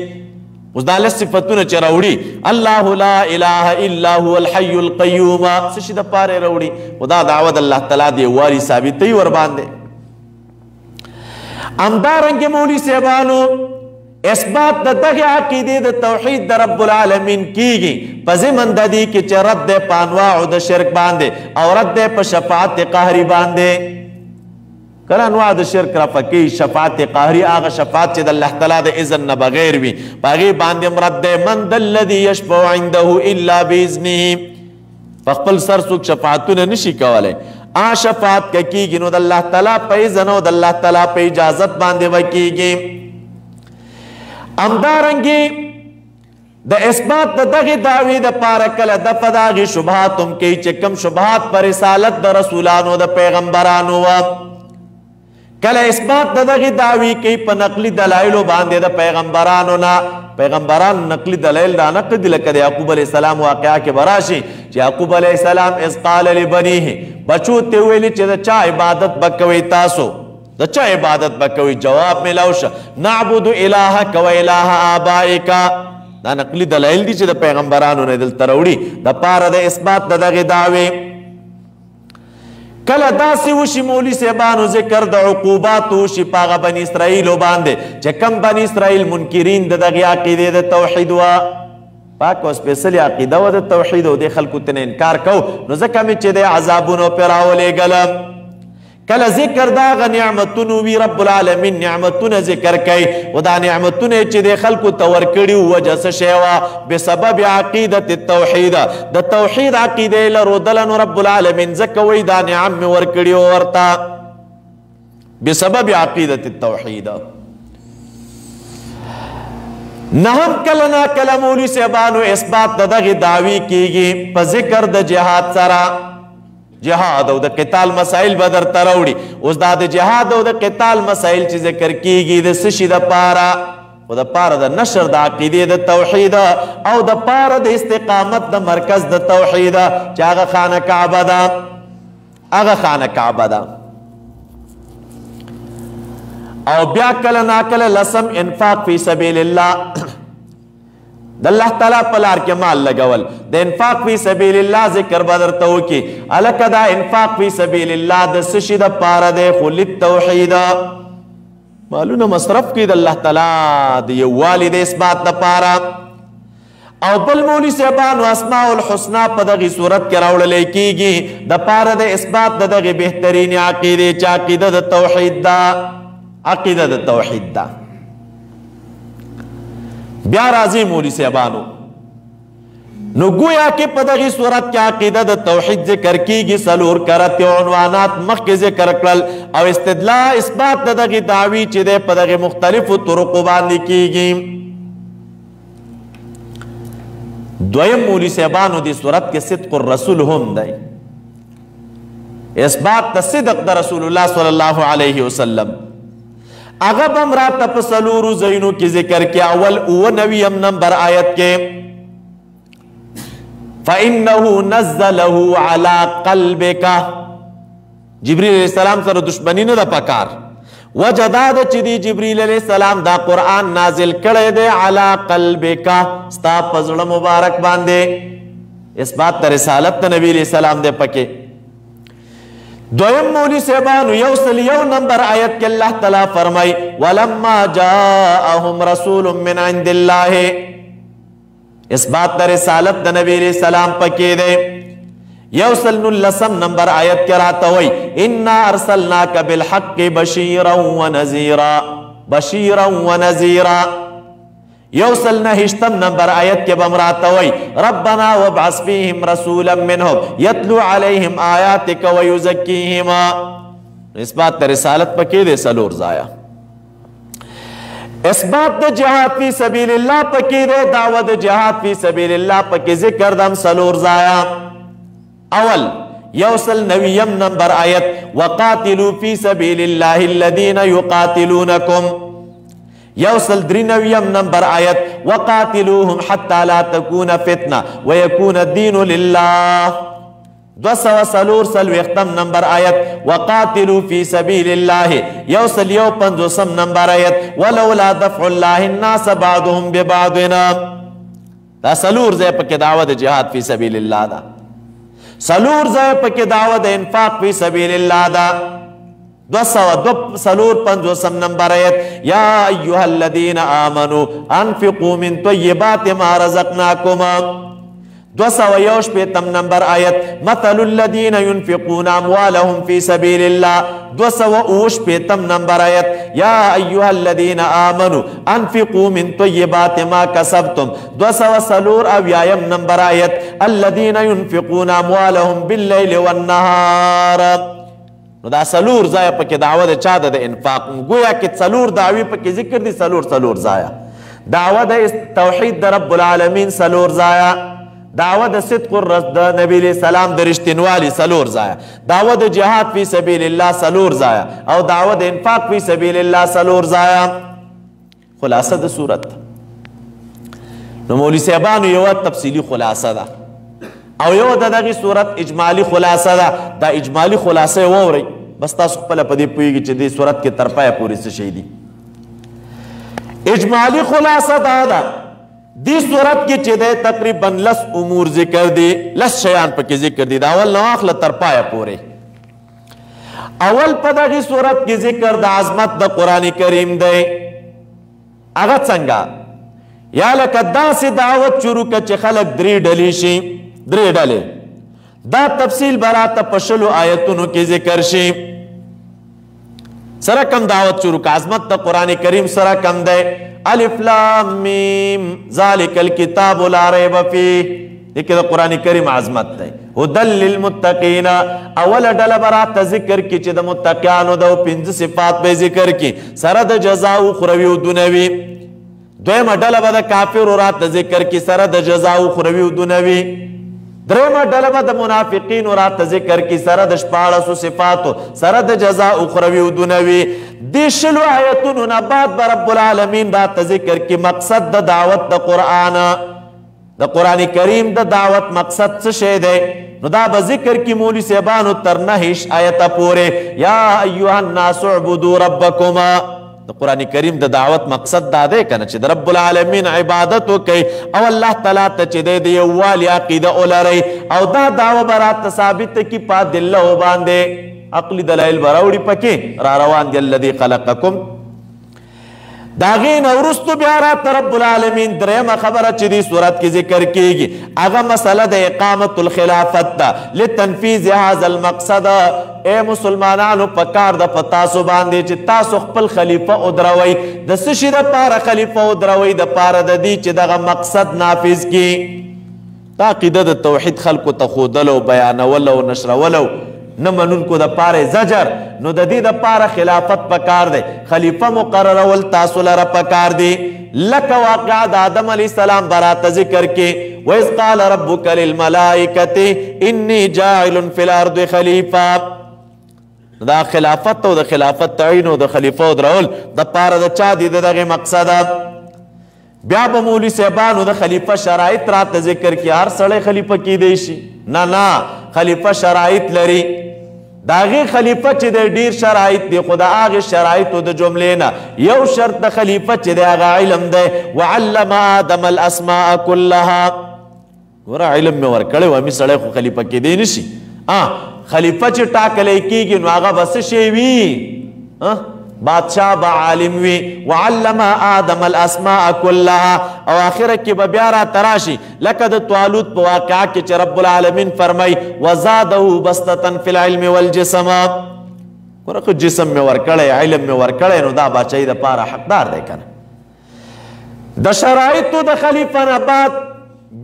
اوس دا لس صفتونه چې راوړي الله لا اله الا هو الحي القيوم څه شي د پاره راوړي، او دا دعوه د الله تعالی دی والی ثابتوي ور باندې. همدارنګه مولوي صاحبانو اثبات د دغه عقیدې د توحید د رب العالمین کیږي په ضمن د دې کې چې رد دی په انواع د شرک باندې او رد دی په شفاعت قهري باندې. کله انواع د شرک را پکې شفاعت قهري هغه شفاعت چې د الله تعالی د اذن نه بغیر وي، په هغې باندې مرد دی من ذا الذي يشفع عنده الا باذنه. په خپل سر څوک شفاعتونه نشي کولی، شفاعت که کیږي نو د الله تعالی په اذن او د الله تعالی په اجازت باندې به کیږي. همدارنګې د اثبات د دغې دعوې دپاره کله دفع د هغې شبهات هم کوي چې کوم شبهات په رسالت د رسولانو د پیغمبرانو وه، کله اثبات د دغې دعوې کوي په نقلي دلایلو باندې د پیغمبرانو نه. پیغمبران نقلي دلایل دا نقل دي، لکه د یعقوب علیه السلام واقعه کې به راشي چې یعقوب علیه السلام اذ قال لبنیه، بچو ته ویلي چې د چا عبادت به کوئ تاسو، د چا عبادت به کوئ؟ جواب میلاو شه نعبد الهک و اله آبائک. دا نقلي دلایل دي چې د پیغمبرانو نه دلته راوړي د پاره د اثبات د دغې دعوې. کله داسې وشي مولوي صاحبانو ذکر د عقوبات وشي په هغه بني اسرائیلو باندې چې کم بني اسرائیل منکرین د دغې عقیدې د توحید وه، پاک او سپیشلي عقیده وه د توحید او دې خلکو ته نه انکار کو، نو ځکه مې چې د عذابونو پرې راولېږلم. کله ذکر دا غ نعمتونو وی رب العالمین نعمتونه ذکر کوي، او دا نعمتونه چې د خلکو ته ورکړي وجه څه شی وه؟ بسبب عقیدت التوحید، د توحید عقیده یې لرودله، نو رب العالمین ځکه وایي دا نعم مې ورکړي و ورته بسبب عقیدت التوحید. نه هم کله نا کله مولوي صاحبانو اثبات د دغې دعوی کیږي په ذکر د جهاد سره. جهاد او د قتال مسائل به درته راوړي. اوس دا د جهاد او د قتال مسائل چې ذکر کیږي د څه شي دپاره؟ خو دپاره د نشر د عقیدې د توحید او دپاره د استقامت د مرکز د توحید چې هغه خانه کعبه ده، هغه خانه کعبه ده. او بیا کله ناکله لسم انفاق فی سبیل الله، د الله تعالی په لار کې مال لګول. د انفاق فی سبیل الله ذکر به درته وکړي. هلکه دا انفاق فی سبیل الله د څه شي دپاره دی؟ خو للتوحید، مالونه مصرف کړي د الله تعالی د یووالي د اثبات دپاره. او بل مولوي صاحبانو اسماء الحسنا په دغې صورت کې راوړلی کیږي دپاره د اثبات د دغې بهترین عقیدې چې عقیده د توحید ده، عقیده د توحید ده. بیا راځي مولوي صاحبانو نو گویا کې په دغې صورت کې عقیده د توحید ذکر کیږي، څلور کرتې عنوانات مخکې ذکر کړل، او استدلال اثبات د دغې دعوی چې دی په دغې مختلفو طرقو باندې کیږي. دویم مولوي صاحبانو دې صورت کې صدق الرسول هم دی، اثبات د صدق د رسول الله صلی الله علیه وسلم. هغه به هم راته په څلورو ځایونو کې ذکر کې. اول 99 نمبر آیت کې فَإِنَّهُ نَزَّلَهُ عَلَىٰ قَلْبِكَ، جبریل علیہ السلام سره دشمنی نه ده پکار، وجه دا ده چې دی جبریل علیہ السلام دا قرآن نازل کړی دی عَلَىٰ قَلْبِكَ، ستا په زړه مبارک باندې. اثبات د رسالت د نبی علیہ السلام دی پکې. دویم مولوی صاحبانو 101 نمبر آیت کې الله تعالی فرمای وَلَمَّا جَاءَهُمْ رَسُولٌ مِّنْ عِنْدِ اللَّهِ، اثبات د رسالت د نبی علیہ السلام پکې دی. 119 نمبر آیت کې راته وای اِنَّا أَرْسَلْنَاكَ بِالْحَقِّ بَشِيرًا وَنَذِيرًا، بشیرا ونذیرا. 129 نمبر آیت کې بم راته وای ربنا وابعث فيهم رسولا منهم يتلو عليهم آياتك ويزكيهم. اثبات رسالت پکې دې سلور ځایا. اثبات د جهاد فی سبیل الله پکې دې، دعوت د جهاد فی سبیل الله پکې ذکر دم سلور ځایا. اول 190 نمبر آیت وقاتلوا فی سبیل الله الذين يقاتلونكم. 193 نمبر آیت وقاتلوهم حتى لا تكون فتنه ويكون الدين لله. 243 نمبر آیت وقاتلوا فی سبیل اللہ. 151 نمبر آیت ولولا دفع اللہ الناس بعضهم ببعضنا. دا سلور زی پک دعوت جہاد فی سبیل اللہ دا. سلور زی پک دعوت انفاق فی سبیل اللہ دا. 253 نمبر آیت یا ایها الذین آمنوا انفقوا من طیبات ما رزقناکم. 261 نمبر آیت مثل الذین ينفقون اموالهم فی سبیل اللہ. 262 نمبر آیت یا ایها الذین آمنوا انفقوا من طیبات ما کسبتم. 243 نمبر آیت الذین ينفقون اموالهم باللیل والنهار. نو دا سلور ځای پکې دعوه چا ده د انفاق. گویا کې سلور دعوی پکې ذکر دي. سلور ځای دعوه د توحید د رب العالمین. سلور ځای دعوه د صدق د نبی علیہ السلام د رښتینوالي. سلور ځای دعوه د جهاد فی سبیل الله. سلور ځای او دعوه د انفاق فی سبیل الله. سلور ځای. خلاصه د صورت نو مولوی صاحبانو یو تفصیلی خلاصه ده او یو د دغه صورت اجمالی خلاصه ده. دا اجمالی خلاصه ووري بس تاسو خپل په دې پوهیږئ چې دې صورت کې تر پایه پورې څه شی دي. اجمالی خلاصه دا ده دی صورت کې چې د تقریبا 10 امور ذکر دي. 10 شیان پکې ذکر دي. دا اول نو اخله تر پایه پورې. اول په دغه صورت کې ذکر د عظمت د قران کریم دی. هغه څنګه یا لکه داسې دعوت شروع کړه چې خلک درې ډلې شي. درې ډلې دا تفصیل براته په 20 آیتونو کې ذکر شي. سره کم دعوت شروع کړه. عظمت د قران کریم سره کم دی. الف لام میم ذالک الکتاب لا ریب فیه. دغه د قران کریم عظمت دی. هدى للمتقین. اول ډله براته ذکر کی چې د متقینو د 5 صفات به ذکر کی سره د جزاء اخروی او دنیوی. دویمه ډله به د کافر راته ذکر کی سره د جزاء اخروی او دنیوی. درېمه ډله به د منافقین راته ذکر کی سره د 14 صفاتو سره د جزاء اخروی او دنیوی. دې 20 آیتونو نه بعد به رب العالمین راته ذکر کی مقصد د دعوت د قرآن د قرآن کریم د دعوت مقصد څه شی دی. نو دا به ذکر کی مولوی صاحبانو تر 9 آیته پورې. یا ایها الناس اعبدوا ربکم. د قرآن کریم د دعوت مقصد دا دی کنه چې د رب العالمین عبادت وکړي او الله تعالی ته چې د یووالي عقیده ولرئ او دا دعوه به راته ثابت کی په ادله باندې. عقلي دلایل به راوړي پکې را روان دي. الذي خلقکم. د هغې نه وروستو بیا راته رب العالمین درېیمه خبره چې دې صورت کې ذکر کیږي هغه مسله د اقامت الخلافت ده لتنفیذ هذا المقصد. اے مسلمانانو په کار د په تاسو باندې چې تاسو خپل خلیفه ودروئ. د څه شي دپاره خلیفه ودروئ؟ دپاره د دې چې دغه مقصد نافذ کړي. دا عقیده د توحید خلکو ته ښودلو بیانولو نشرولو نه منونکو دپاره زجر. نو د دې دپاره خلافت پکار دی. خلیفه مقررول تاسو لره پکار دی. لکه واقعه د آدم علیه السلام براته ذکر کې وَإِذْ قَالَ رَبُّكَ لِلْمَلَائِكَةِ إِنِّي جَاعِلٌ فِي الْأَرْضِ خَلِيفَةً. دا خلافت او د خلافت تعین او د خلیفه ودرول دپاره د چا دی دغه مقصد. بیا به مولوي صاحبانو د خلیفه شرایط راته ذکر کې. هر سړی خلیفه کیدی شي؟ نه خلیفه شرایط لري. د هغې خلیفه چې دی ډېر شرایط دی خو د هغې شرایطو د جملې نه یو شرط د خلیفه چې دی هغه علم دی. وعلم آدم الاسماء كلها. ګوره علم مې ورکړی و همې سړی خو خلیفه کیدی نه شي. خلیفه چې ټاکلی کیږي نو هغه به څه شی وي؟ بادشاہ با عالم وی. وعلم آدم الاسماء كلها. او آخره کې به بیا را تراشي لکه د طالوت په واقعه کې چې رب العالمین فرمای وزاده بسطة فی العلم والجسم. ګوره جسم مې ورکړی علم مې ورکړی نو دا باچایي دپاره حقدار دی کنه. د شرایطو د خلیفه نه بعد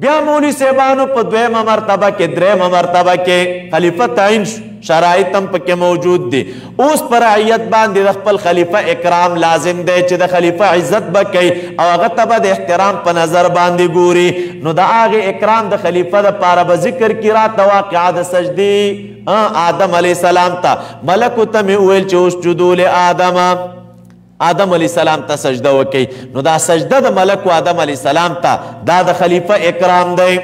بیا مولوی صاحبانو په 2مه مرتبه کې 3مه مرتبه کې خلیفه تعین شو. شرایط هم پکې موجود دي. اوس پر رعیت باندې د خپل خلیفه اکرام لازم دی چې د خلیفه عزت به کوي او هغه ته به د احترام په نظر باندې ګوري. نو د هغې اکرام د خلیفه دپاره به ذکر کړي راته واقعه د سجدې آدم علیه السلام ته. ملکو ته مې وویل چې اسجدو لآدم. آدم علیہ السلام ته سجده وکړي. نو دا سجده د ملک و آدم علیہ السلام ته دا د خلیفه اکرام دی.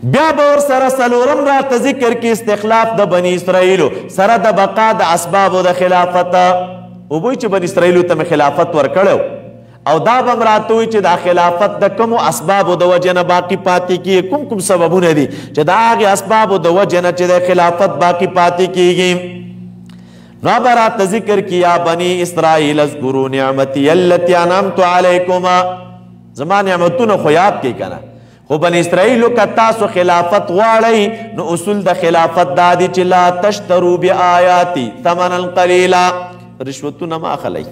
بیا به ورسره څلورم راته ذکر کې استخلاف د بني اسرائیلو سره د بقا د اسبابو د خلافت. وبوی چې بني اسرائیلو ته مې خلافت ورکړی او دا به م راته وایي چې دا خلافت د کومو اسبابو د وجې نه باقي پاتې کېږي. کوم کوم سببونه دي چې د هغې اسبابو د وجې نه چې د خلافت باقي پاتې کېږي. نو به راته ذکر کی یا بنی اسرائیل اذکروا نعمتی التي انعمت علیکما. زما نعمتونه خو یاد کړئ که نه. خو بني اسرائیلو که تاسو خلافت غواړئ نو اصول د خلافت دا دي چې لا تشترو بآیاتي ثمنا قلیلا. رشوتونه مه اخلئ.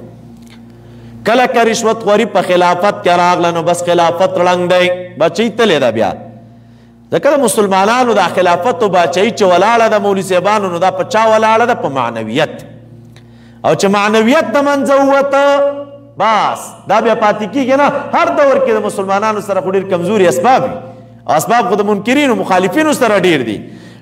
کله که رشوت خوري په خلافت کې راغله نو بس خلافت ړنګ دی، بچۍ تلې ده. بیا ځکه د مسلمانانو دا خلافت و باچهی چې ولاړه ده مولوي صاحبانو نو دا په چا ولاړه ده؟ په معنویت. او چې معنویت د منځه ووته بس دا بیا پاتې کېږي نه. هر دور کې د مسلمانانو سره خو ډېر کمزوري اسباب وي او اسباب خو د منکرینو مخالفینو سره ډېر دي.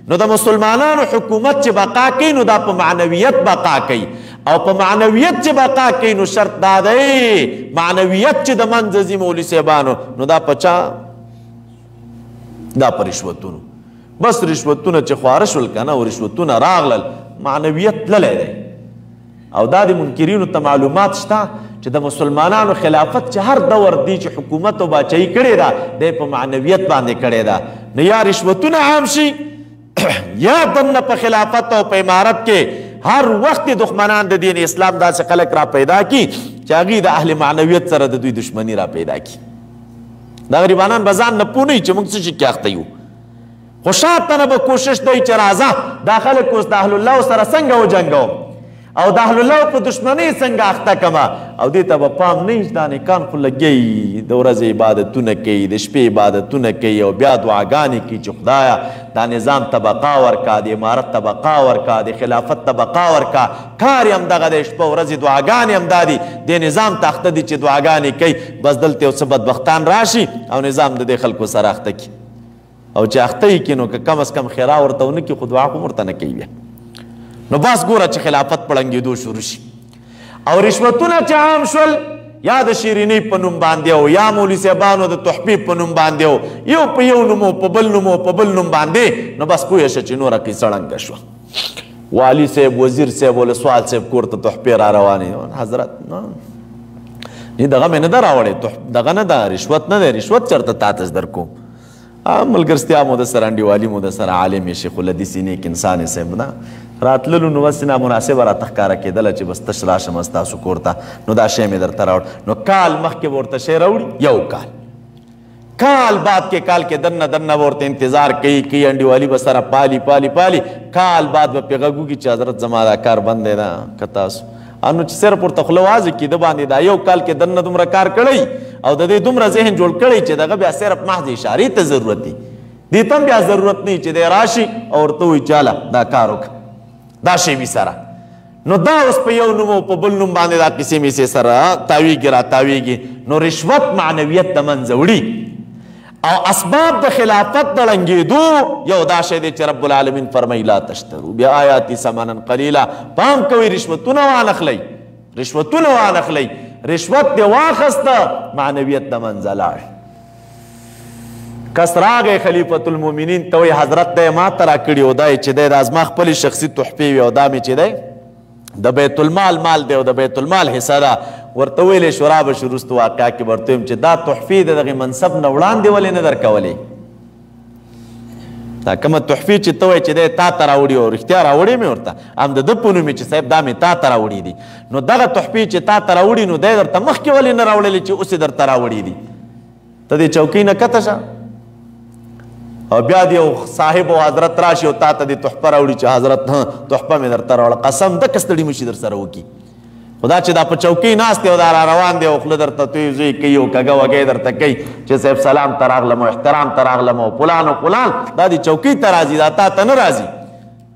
نو د مسلمانانو حکومت چې بقا کوي نو دا په معنویت بقا کوي او په معنویت چې بقا کوي نو شرط دا دی معنویت چې د منځه ځي مولوي صاحبانو نو دا په چا؟ دا په رشوتونو. بس رشوتونه چې خواره شول که نه او رشوتونه راغلل معنویت تللی دی. او دا د منکرینو ته معلومات شته چې د مسلمانانو خلافت چې هر دور دی چې حکومت او باچهي کړې ده دی په معنویت باندې کړې ده. نو یا رشوتونه عام شي یا دنه په خلافت او په امارت کې هر وخت دښمنان د دین اسلام داسې خلک را پیدا کی چې هغوی د اهل معنویت سره د دوی دشمني را پیدا کی. دا غریبانان به ځان نه پوه نه وي چې موږ څه شي کې اخته یو. خو شاته نه به کوشش دی چې راځه دا خلک اوس د اهل الله سره څنګه وجنګوم او د اهل الله په دشمنۍ څنګه اخته کړمه. او دې ته به پام نه وي چې دا نیکان خو لګوي د ورځې عبادتونه کوي د شپې عبادتونه کوي او بیا دعاګانې کوي چې خدایه دا نظام ته بقا ورکا د امارت ته بقا ورکا د خلافت ته بقا ورکا. کار یې همدغه دی شپه ورځې دعاګانې همدا دي دې نظام ته اخته دي چې دعاګانې کوي. بس دلته یو څه بدبختان راشي او نظام د دې خلکو سره اخته کړي او چې اخته یې کړي نو که کم از کم خیرا ورته ونه کړي خو دعا خو ورته نه کوي بیا. نو بس ګوره چې خلافت په ړنګېدو شروع شي او رشوتونه چې عام شول یا د شیرینۍ په نوم باندې او یا مولوي صاحبانو د تحفې په نوم باندې او یو په یو نوم او په بل نوم او په بل نوم باندې نو بس پوه شه چې نوره قیصه ړنګه شوه. والي صاحب وزیر صاحب ولسوال صاحب کور ته تحفې را روانې حضرت دغه مې نه ده راوړی دغه نه ده رشوت نه دی رشوت چېرته تا ته در کوم. ملګرستیا مو د سره انډیوالي مو د سره عالم یې شیخ الحدیث نیک انسان یې صاحب نه راتللو نو بس نامناسبه راته ښکاره کېدله چې بس تش راشم ستاسو کور ته نو دا شی مې درته راوړ. نو کال مخکې به ورته شی راوړي یو کال بعد کې کال کې دننه دننه به ورته انتظار کوي انډیوالي به سره پالي کال بعد به پرې غږ وکړي چې حضرت زما دا کار بند دی نه که تاسو نو چې صرف ورته خوله واضح کړي د باندې دا یو کال کې دننه دومره کار کړی او د دې دومره ذهن جوړ کړی چې دغه بیا صرف محض اشارې ته ضرورت دی دې ته هم بیا ضرورت نه چې دی راشي او ورته وایي چاله دا کار وکړه دا شی وي سره. نو دا اوس په یو نوم او په بل نوم باندې دا کیسې میسې سره تاویږي را تاویږي. نو رشوت معنویت د منځه وړي او اسباب د خلافت د ړنګېدو یو دا شی دی چې رب العالمین فرمایي لا تشترو بآیاتي ثمنا قلیلا. پام کوئ رشوتونه وانخلئ رشوت دې واخسته معنویت د منځه لاړ. کس راغی خلیفت المؤمنین ته وایي حضرت دی ما ته راکړي او دا چې دی دا زما خپلې شخصي تحفې وي او دا مې چې دی د بیت المال مال دی او د بیت المال حصه ده ورته ویلې شو را به شو وروستو واقعه کې ورته ویم چې دا تحفې د دغې منصب نه وړاندې ولې نه درکولې دا کومه تحفې چې ته وایې چې دی تا ته راوړي او رښتیا راوړې مې ورته هم د ده په نوم چې صاحب دا مې تا ته راوړي دي نو دغه تحفې چې تا ته راوړي نو دی درته مخکې ولې نه راوړلې چې اوس یې درته راوړي دي ته دې چوکۍ نه کته شه او بیا دی یو صاحب او حضرت راشي او تا ته دې تحفه راوړي چې حضرت تحفه مې درته راوړه قسم دکه ستړي مشي در سره وکړي خدا چې دا په چوکۍ ناست دی او دا را روان دی او خوله درته توی زوی کوي او کږه وږی درته کوي چې صاحب سلام ته راغلم او احترام ته راغلم او فلان او فلان دا دې چوکۍ ته راځي دا تا ته نه راځي.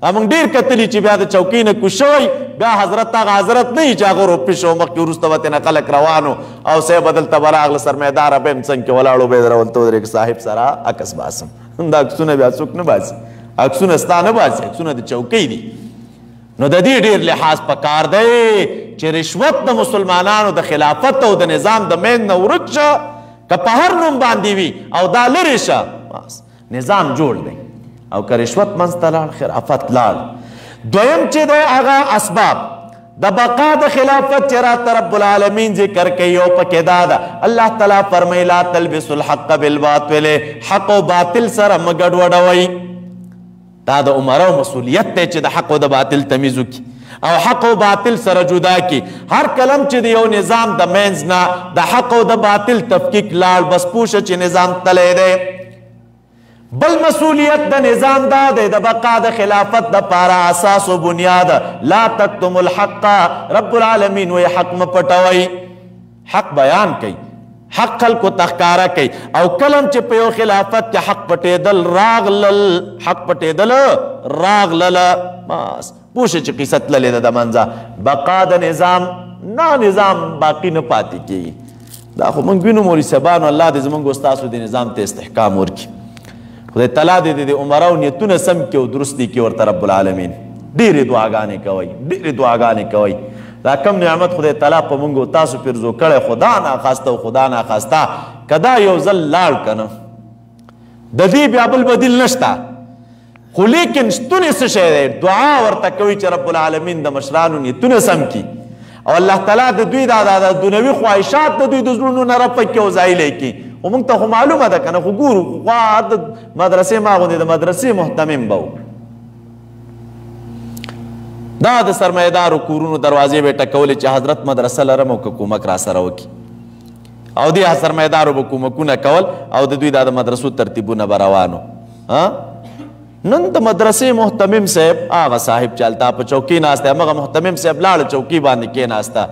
موږ ډېر کتلي چې بیا د چوکۍ نه کوز شوی بیا حضرت هغه حضرت نه وي چې هغه روپي شو مخکې وروسته به ترې نه خلک روانو او صاحب به دلته به راغله سرمایداره به یم څنګ کې ولاړو به یې درولته ودرېږه صاحب سره عکس باسم دا عکسونه بیا څوک نه باسي عکسونه ستا نه باسي عکسونه د چوکۍ دي نو د دې ډیر لحاظ پکار دی چې رشوت د مسلمانانو د خلافت او د نظام د مین نه ورک شه که په هر نوم باندې وي او دا لرې شه بس نظام جوړ دی او که رشوت منځ ته لاړ خلافت لاړ دویم چې دی هغه اسباب د بقا د خلافت چې راته رب العالمین ذکر کوي او پکې دا ده الله تعالی فرمایي لا تلبسوا الحق بالباطل حق او باطل سره مه ګډوډوئ دا د عمرو مسؤلیت دی چې د حق او د باطل تمیز وکړي او حق او باطل سره جدا کړي هر کلم چې د یو نظام د منځ نه د حق او د باطل تفکیک لاړ بس پوښه چې نظام تلی دی بل مسؤلیت د نظام دا دی د بقا د خلافت د پاره اساس او بنیاد لا تکتم الحق رب العالمین وی حق مه پټوئ حق بیان کوي حق خلکو تخکاره کوي او کلم چې په یو خلافت کې حق پټېدل راغلل حق پټېدل راغلل بس پوښه چې قصه تللې ده د منځه بقا د نظام نه نظام باقي نه پاتې کېږي دا خو موږ وینو مولوي صاحبانو الله دې زموږ استاسو د نظام ته استحکام ورکړي خدای تعالی دې د عمرو نیتونه سم کړي او درست دي کړي ورته رب العالمین ډېرې دعاګانې کوئ ډېرې دعاګانې کوئ دا کم نعمت خدای تعالی په موږ او تاسو پرزو کړی خدا ناخواسته او خدا ناخواسته که دا یو ځل لاړ که نه د دې بیا بل بدیل نشته خو لیکن ستونې څه شی دی دعا ورته کوي چې رب العالمین د مشرانو نیتونه سم کړي او الله تعالی د دوی دا دنیوي خواهشات د دوی د زړونو نه رفع کړي او ځایلی کړي خو موږ ته خو معلومه ده که نه خو ګورو خوا د مدرسې ما غوندې د مدرسې محتمم به دا د سرمایهدارو کورونو دروازې به یې ټکولې چې حضرت مدرسه لرم او که کومک را سره وکړي او دې سرمایهدارو به کومکونه کول او د دوی دا د مدرسو ترتیبونه به روانو نن د مدرسې محتمم صاحب هغه صاحب چې هلته په چوکۍ ناسته همغه محتمم صاحب لاړه چوکۍ باندې کېناسته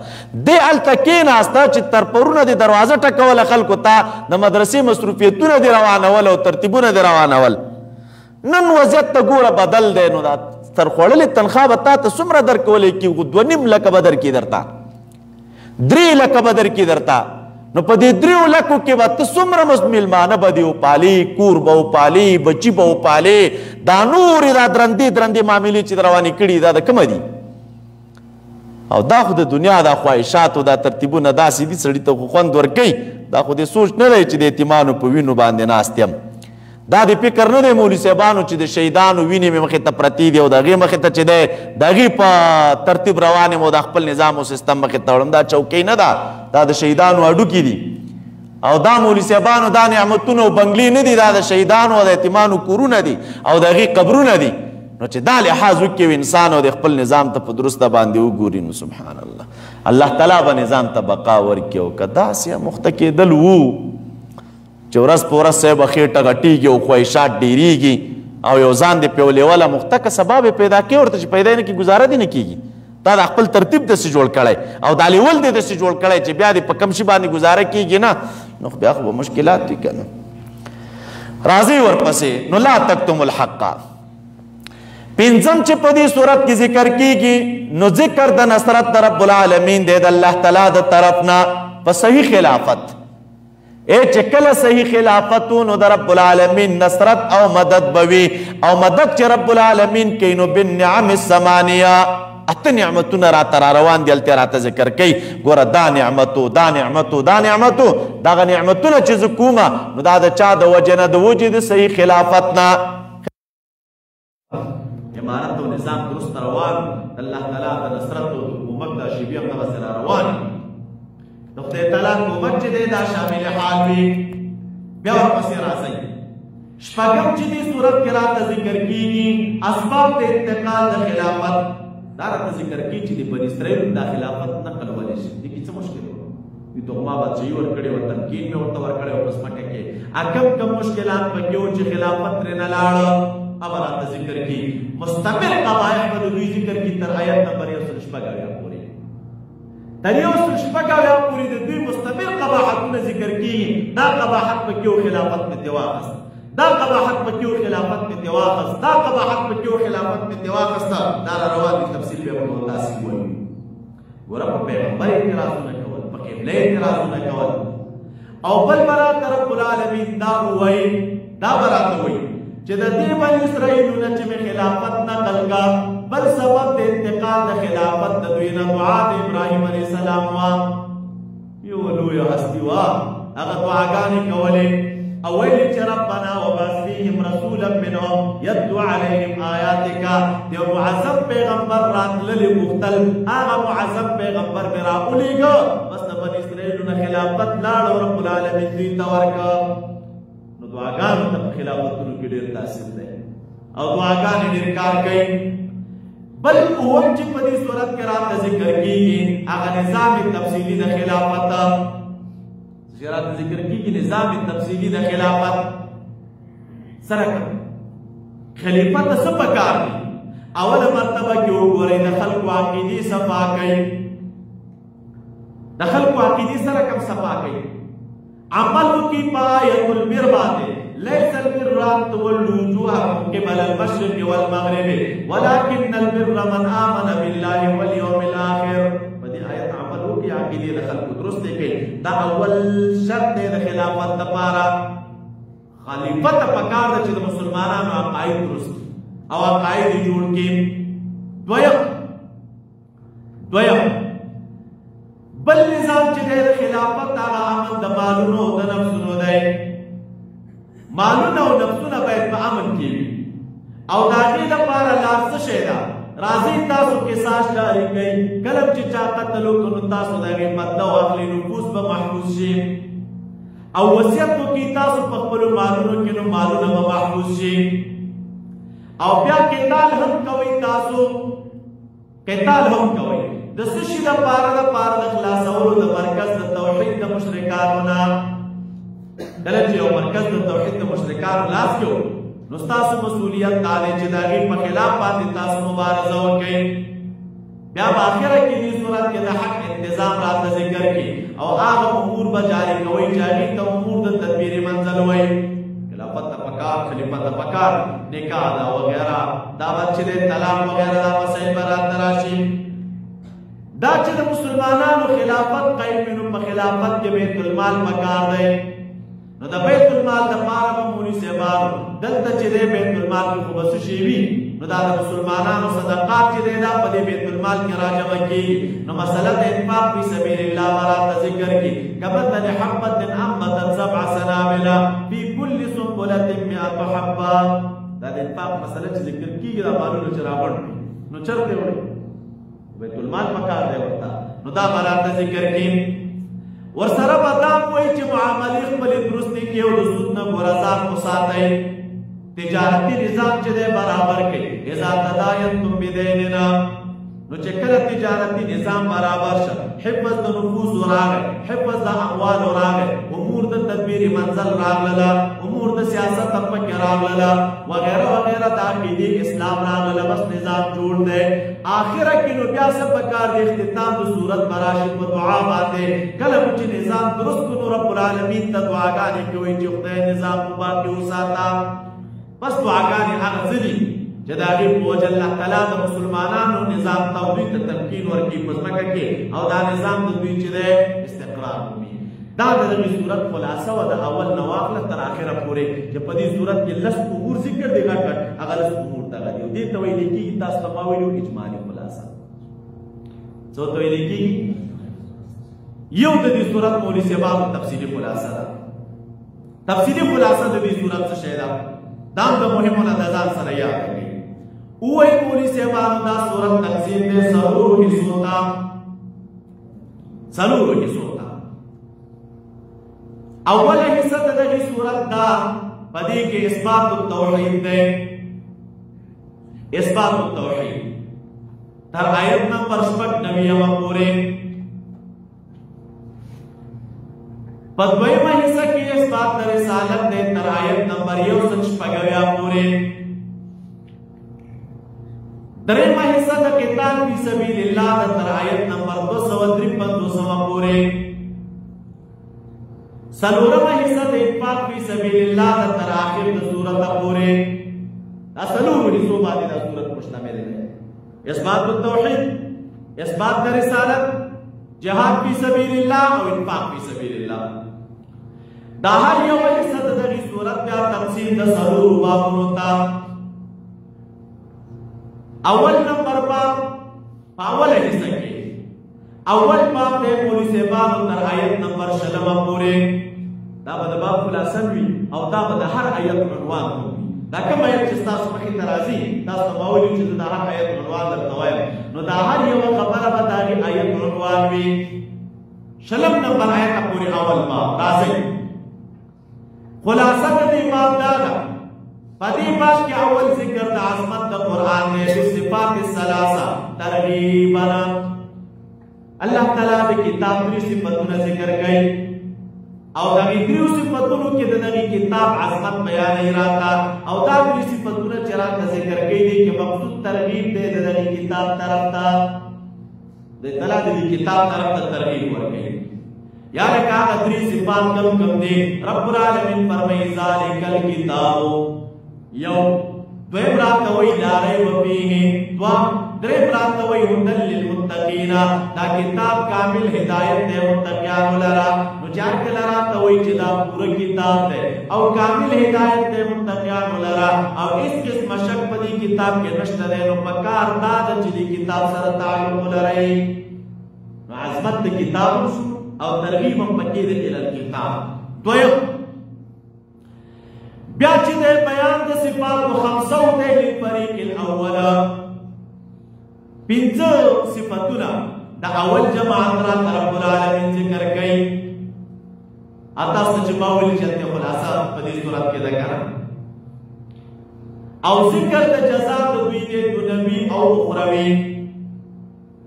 دې هلته کېناسته چې تر پرونه دې دروازه ټکوله خلکو ته د مدرسې مصروفیتونه دې روانول او ترتیبونه دې روانول نن وضعیت ته ګوره بدل دی نو دا تر خوړلې تنخوا به تا ته څومره درکولی کېږي 2.5 لکه به درکړي درته 3 لکه به درکړي درته نو په دې 3 لکو کې به ته څومره میلمانه به دې وپالي کور به وپالي بچي به وپالي دا نورې دا درندې درندې معاملې چې روانې کړي دا د کومه دي او دا خو د دنیا دا خواهشاتو دا ترتیبونه داسې دي سړي ته خو خوند ورکوي دا خو دې سوچ نه دی چې د یتیمانو په وینو باندې ناست یم دا د فکر نه دی مولوي صاحبانو چې د شهیدانو وینې مې مخې ته پرتې دي او د هغې مخې ته چې دی د هغې په ترتیب روان یم او د خپل نظام او سیستم مخې ته وړم دا چوکۍ نه ده دا د شهیدانو هډوکي دي او دا مولوي صاحبانو دا نعمتونه او بنګلې نه دي دا د شهیدانو او د یتیمانو کورونه دي او د هغې قبرونه دي نو چې دا لحاظ وکړي انسان او د خپل نظام ته په درسته باندې وګوري نو سبحان الله الله تعالی به نظام ته بقا ورکړي او که داسې مخته کېدل وو چې ورځ په ورځ صاحب خېټه غټېږي او خواهشات ډېرېږي او یو ځان دې په یو لیوله مخته که سبب یې پیدا کړي ورته چې پیدا یې نه کړي ګزاره دې نه کېږي تا د خپل ترتیب داسې جوړ کړی او دا لیول دې داسې جوړ کړی چې بیا دې په کم شي باندې ګزاره کېږي نه نو بیا خو به مشکلات دي که نه راځئ ورپسې نو لا تکتم الحق پنځم چې په دې صورت کې ذکر کېږي نو ذکر د نصرت د رب العالمین دی د الله تعالی د طرف نه په صحیح خلافت چې کله صحیح خلافت نو د رب العالمین نصرت او مدد بوي او مدد چې رب العالمین کوي نو بالنعم الثمانیه اته نعمتونه راته را روان دي هلته راته ذکر کوي ګوره دا نعمتو دا نعمتو دا نعمتو دغه نعمتونه چې زه کومه نو دا د چا د وجې نه د وجې د صحیح خلافت نه امارت او نظام درست روان الله تعالی د نصرت او حکومت دا شی بیا همدغسې را روان د خدای تعالی حکومت چې دی دا شامل حال وي بیا ورپسې راځئ شپږم چې دې صورت کې راته ذکر کېږي اسباب د انتقال د خلافت دا راته ذکر کېږي چې د بني اسرائیلو دا خلافت نقل ولی شي دې کې څه مشکل وي دوی تغما بادشاهي ورکړې وه تمکین مې ورته ورکړی او په ځمکه کې کم مشکلات پکې وو چې خلافت ترې نه لاړه اب راته ذکر کېږي مستمر قبایح به د دوی ذکر کېږي تر آیت نمبر 106 پورې تر 106 پورې د دوی مستمر قباحتونه ذکر کېږي دا قباحت پکې و خلافت مې دې واخست دا قباحت پکې و خلافت مې دې واخست دا قباحت پکې و خلافت مې دې واخسته دا را روان دي تفصیل به ورته تاسې وایو ګوره په پیغمبر اعتراضونه کول په قبله اعتراضونه کول او بل براته رب العالمین دا ووایي دا براته وایي چې د دې بني اسرائیلو نه چې مې خلافت نقل کا بل سبب د انتقال هغه دعاګانې کولې او ویل چې ربنا وبعث فيهم رسولا منهم يتلو عليهم آياتك یو معظم پیغمبر راتللی غوښتل هغه معظم پیغمبر مې راولېږه بس د بني اسرائیلو نه خلافت لاړ او رب العالمین دوی ته ورکړه نو دعاګانو ته په خلافتونو کې ډېر تاثیر دی او دعاګانې ډېر کار کوي بل اوم چې په دې صورت کې راته ذکر کېږي هغه نظام تفصیلي د خلافت زیارت ذکر کیږي نظام تفصیلی د خلافت سره خلیفہ ته څه پکار دي اوله مرتبه کې وګورئ د خلکو عقیدې صفا کوي د خلکو عقیدې سره کوم صفا کوي عمل کی پایت البر باندې ليس البر ان تولوا وجوهكم قبل المشرق والمغرب ولكن البر من آمن بالله واليوم الآخر کی عقیدې د خلکو درست کوي دا اول شرط دی د خلافت لپاره خلیفہ ته پکار ده چې د مسلمانانو عقاید درست او عقاید جوړ کړي دویم بل نظام چې د خلافت هغه امن د مالونو او د نفسونو دی مالونه او نفسونه باید په امن کې وي او د هغې لپاره لار څه شی ده راځي تاسو قصاص جاری کړئ کله چې چا قتل وکړو نو تاسو د هغې بدله واخلئ نفوس به محفوظ شي او وصیت وکړي تاسو په خپلو مالونو کې نو مالونه به محفوظ شي او بیا قتال هم کوئ تاسو قتال هم کوئ د څه شي دپاره د خلاصولو د مرکز د توحید د مشرکانو نه کله چې یو مرکز د توحید د مشرکانو لاس کې نو ستاسو مسئولیت دا دی چې د هغې په خلاف باندې تاسو مبارزه وکړئ بیا په آخره کې دې صورت کې د حق انتظام راته ذکر کړي او هغه امور به جاري کوئ چې هغې ته امور د تدبیر منزل وایي خلافت ته پکار خلیفت ته پکار نکاح دا وغیره دا به چې دی طلاق وغیره دا مسایل به راته راشي دا چې د مسلمانانو خلافت قایم وي نو په خلافت کې بیت المال پکار دی نو د بیت المال دپاره به مولوي صاحبانو دلته چې دی بیت المال کې خو به څه شی وي نو دا د مسلمانانو صدقات چې دی دا په دې بیت المال کې راجمع کېږي نو مسله د انفاق فی سبیل الله به راته ذکر کړي کمثل حبة انبتت سبع سنابل فی کل سنبلة 100 حبة دا د انفاق مسله چې ذکر کېږي دا مالونه چې راغونډ کړي نو چېرته وړي بیت المال پکار دی ورته نو دا به راته ذکر کړي ورسره به دا وایي چې معاملې خپلې درستې کړي او د سود نه ګرځان وساتئ تجارتي نظام چې دی برابر کړئ اذا تداینتم بدیننا نو چې کله تجارتي نظام برابر شه حفظ د نفوس راغی حفظ د اموال راغی امور د تدبیر منزل راغله امور د سیاست پکې راغله وغیره وغیره د عقیدې اسلام راغله بس نظام جوړ دی آخره کې نو بیا څه پکار دی اختتام د صورت براشد په دعا باندې کله چې نظام درست کړو رب العالمین ته دعاګانې کوي چې خدای نظام مو باقي وساته بس دعاګانې هغه څه دي چې د هغې په وجه الله تعالی د مسلمانانو نظام ته دوی ته تمکین ورکړي په ځمکه کې او دا نظام د دوی چې دی استقرار وي دا د دغې صورت خلاصه وه د اول نه واخله تر آخره پورې چې په دې صورت کې لس امور ذکر دی ګډ ګډ هغه لس امور دغه دي دې ته ویلی کېږي تاسو ته ما ویلي اجمالي خلاصه څه ته ویلی کېږي یو د دې صورت مولوي صاحبانو تفصیلي خلاصه ده تفصیلي خلاصه د دې صورت څه شی ده دا د مهمو نه د ځان سره یاد کړئ وایي مولوي صاحبانو دا صورت تقسیم دی څلورو حصو ته اوله حصه د دغې صورت دا په دې کې اثبات التوحید دی اثبات التوحید تر آیت نمبر 96 پورې په دویمه حصه کې اثبات د رسالت دی تر آیت نمبر 156 پورې دریمه حصه د قتال فی سبیل الله تر آیت نمبر 253 پورې څلورمه حصه د انفاق فی سبیل الله تر آخر د سورت پورې دا څلورو حصو باندې دا سورت مشتمل دی اثبات التوحید اثبات د رسالت جهاد فی سبیل الله او انفاق فی سبیل الله دا هر یو حصہ د دغې صورت بیا تفصیل د څلورو بابونو ته اول نمبر باب په اوله حصه کې اول باب دی مولوي صاحبانو تر آیت نمبر 6 پورې دا به د باب خلاصه وي او دا به د هر آیت عنوان وي. دا کوم آیت چې تاسو مخې ته راځي تاسو ته ما ویلي چې د هر آیت عنوان درته وایم، نو دا هر یوه خبره به د هغې آیت عنوان وي. شلم نمبر آیت پورې اول باب راځئ. خلاصه د دې باب دا ده، په دې باب کې اول ذکر د عظمت د قرآن دی، د صفات الثلاثه ترغیبا. الله تعالی د کتاب درې صفتونه ذکر کوي او د دې درې صفتونو کې د دغه کتاب عظمت بیانوي راته، او دا درې صفتونه چې راته ذکر کوي دي کې مقصود ترغیب دی د دغه کتاب طرف ته، د تعالی د کتاب طرف ته ترغیب ورکوي. یا لکه هغه درې صفات کوم دي. رب العالمین فرمایي ذالک الکتاب، یو دویم راته وایي لا ریب فیه، دویم دریم راته وایي هدی للمتقین، دا کتاب کامل هدایت دی متقیانو لره. نو چې هر کله راته وایي چې دا پوره کتاب دی او کامل هدایت دی متقیانو لره او هېڅ قسمه شک په دې کتاب کې نشته دی، نو پکار دا ده چې دې کتاب سره تعلق ولرئ. نو عظمت د کتاب شو او ترغیب هم پکې دی الی الکتاب. دویم بیا چې د بیان د صفاتو خمسو دی للفریق الاول، پنځه صفتونه د اول جماعت راته رب العالمین ذکر کوي. تاسو ته چې ما ویلي چې خلاصه په دې صورت کې ده که نه، او ذکر د جزا د دوی دی دنیوي او اخروي،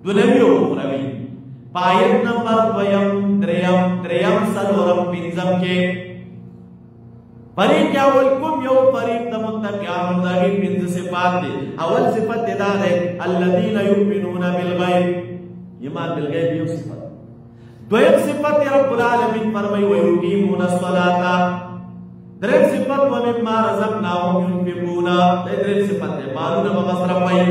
دنیوي او اخروي. په آیت نمبر دویم دریم څلورم پنځم کې فریق اول کوم یو فریق د متقیانو د هغې پنځه صفات دي. اول صفت دا دی الذین یؤمنون بالغیب، ایمان بالغیب یو صفت. دویم صفت رب العالمین فرمایي ویقیمون الصلاة. دریم صفت ومما رزقناهم ينفقون، دریم صفت دی مالونه به مصرفوي.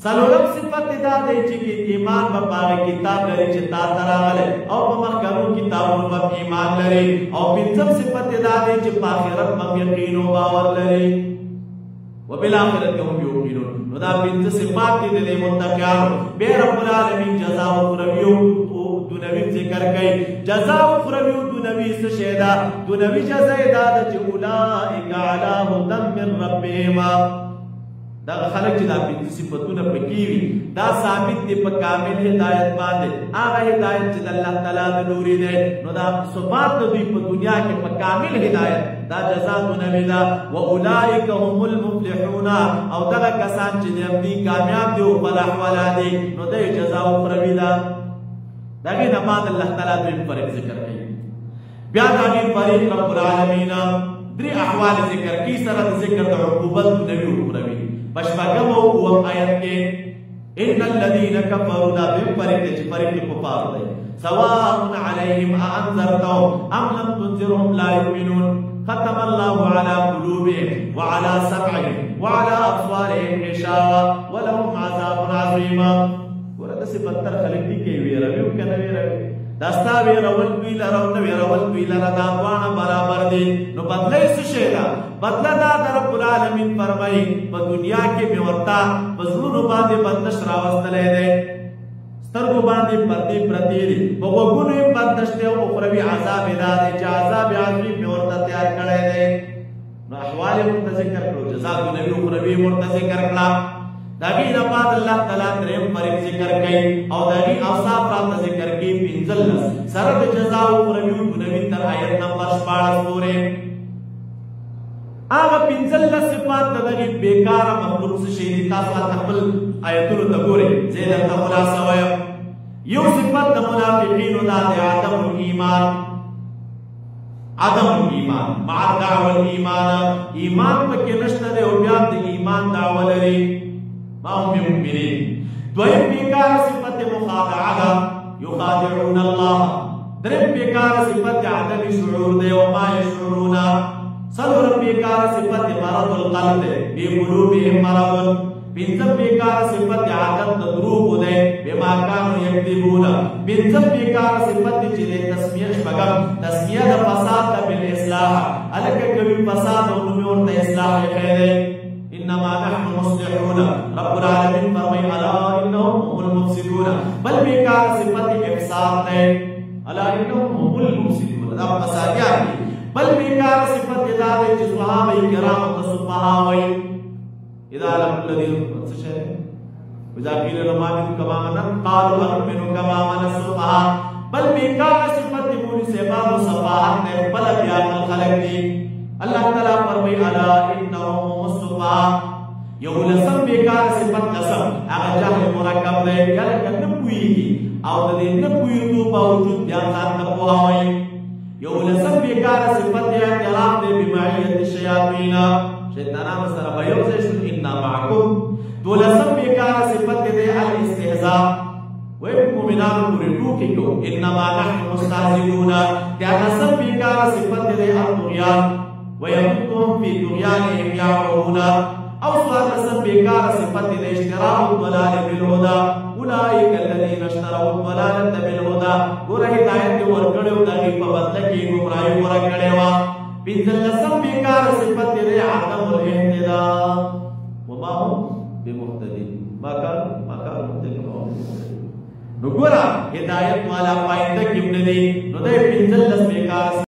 څلورم صفت دا دی چې ایمان به په هغه کتاب لري چې تا ته راغلی او په مخکینو کتابونو به ایمان لري. او پنځم صفت دا دی چې په آخرت به یقین او باور لري، وبالآخرت هم یوقنون. نو دا پنځه صفات دي د متقیانو. بیا رب العالمین جزا اخروي او دنیوي ذکر کوي. جزا اخروي او دنیوي څه شی ده؟ دنیوي جزا یې دا ده چې اولئک علی هدی من ربهم، دا خلک چې دا پنځه صفتونه پکې وي دا ثابت دي په کامل هدایت باندې. هغه هدایت چې د الله تعالی د لوري دی، نو دا صفات د دوی په دنیا کې په کامل هدایت دا جزا دنیوي ده. واولئک هم المفلحون، او دغه کسان چې دی کامیاب دي او فلاح والا دي، نو د جزا اخروي ده. د هغې نه بعد الله تعالی دویم فریق ذکر کوي. بیا د هغې فریق رب العالمین درې احوال ذکر کوي سره د ذکر د عقوبت دنیوي او اخروي. پشپاگم او اوم آیت کے ان الذین کفروا دا بیم فریق دی چی فریق کفار دی سواء علیہم اانذرتهم ام لم تنذرهم لا یؤمنون ختم اللہ علی قلوبهم وعلى سمعهم وعلى ابصارهم غشاوة ولهم عذاب عظیم. ورته سی بدتر خلق دی کې ویروي او کنه ویروي داستا ویرول دوی لره او نه ویرول دوی لره دا دواړه برابر دي. نو بدله څه شی ده؟ بدله دا د رب العالمین فرمایي په دنیا کې مې ورته په زړونو باندې بندش راوستلی دی، سترګو باندې پردې پرتې دي، په غوږونو یې بندش دی او اخروي عذاب یې دا دی چې عذاب عظیم مې ورته تیار کړی دی. نو احوال یې ورته ذکر کړو، جزا دنیوي اخروي یې ورته ذکر کړه. د هغې نه بعد الله تعالی دریم فریق ذکر کوي او د هغې اوصاف راته ذکر کوي 15 سره د جزا اخروي او دنیوي تر آیت نمبر 14 پورې. هغه 15 صفات د دغې بېکاره مخلوق څه شی دي؟ تاسو هلته خپل آیتونو ته ګورئ، زه یې درته خلاصه وایم. یو صفت د منافقینو دا دی عدم الایمان، عدم الایمان مع دعوه الایمان، ایمان پکې نشته دی او بیا د ایمان دعوه لري، ما هم مؤمنین. دویم بېکاره صفت مخادعه ده، یخادعون الله. دریم بېکاره صفت عدم شعور دی وما یشعرون. څلورم بېکاره صفت مرض القلب دی، فی قلوبهم مرض. پنځم بېکاره صفت عادت د دروغو دی، بما کانوا یکذبون. پنځم بېکاره صفت دی چې د تسمیه شپږم تسمیه د فساد ده بالاصلاح، هلکه کوي فساد او نوم یې ورته اصلاح ایښی دی. انما نحن مصلحون، رب العالمین فرمایي الا انهم هم المفسدون. بل بېکاره صفت افساد دی، الا انهم هم المفسدون. دا فسادیان دي بل بیکار صفت ادا دے چې صحابه کرام ته سفها وي اذا لم الذين تشهد اذا قيل لهم امنوا كما امن قالوا نؤمن كما امن السفهاء بل بیکار صفت مولوی صاحب صفاحت نے بل بیا خلق دی اللہ تعالی فرمائی الا انهم السفهاء یو لسم بیکار صفت قسم هغه جهل مرکب دی یل کنه پویږي او د دې نه پویږي باوجود بیا ځان ته پوهاوي یو لسم بیکار صفت دی اعتراف دی بمعیت الشیاطین شیطانانو سره به یو ځای شو ان معکم دولسم بیکار صفت دی الاستهزاء وی مومنانو پوری ټوکی کو انما نحن مستهزئون دولسم بیکار صفت دی الطغیان ويمدهم في طغيانهم يعمهون او لسم بیکار صفت دی اشتراء الضلال بالهدى اولئک الذین اشتروا الضلالة بالهدى ګوره هدایت دی ورکړو دغه په بدله کې ګمراهي ورکړې وا پنځلسم بیکار صفت دی عدم الاهتداء وما هم بمهتدين ما كانوا مهتدين نو ګوره هدایت والا پاینده کې نه دي نو د پنځلس بیکار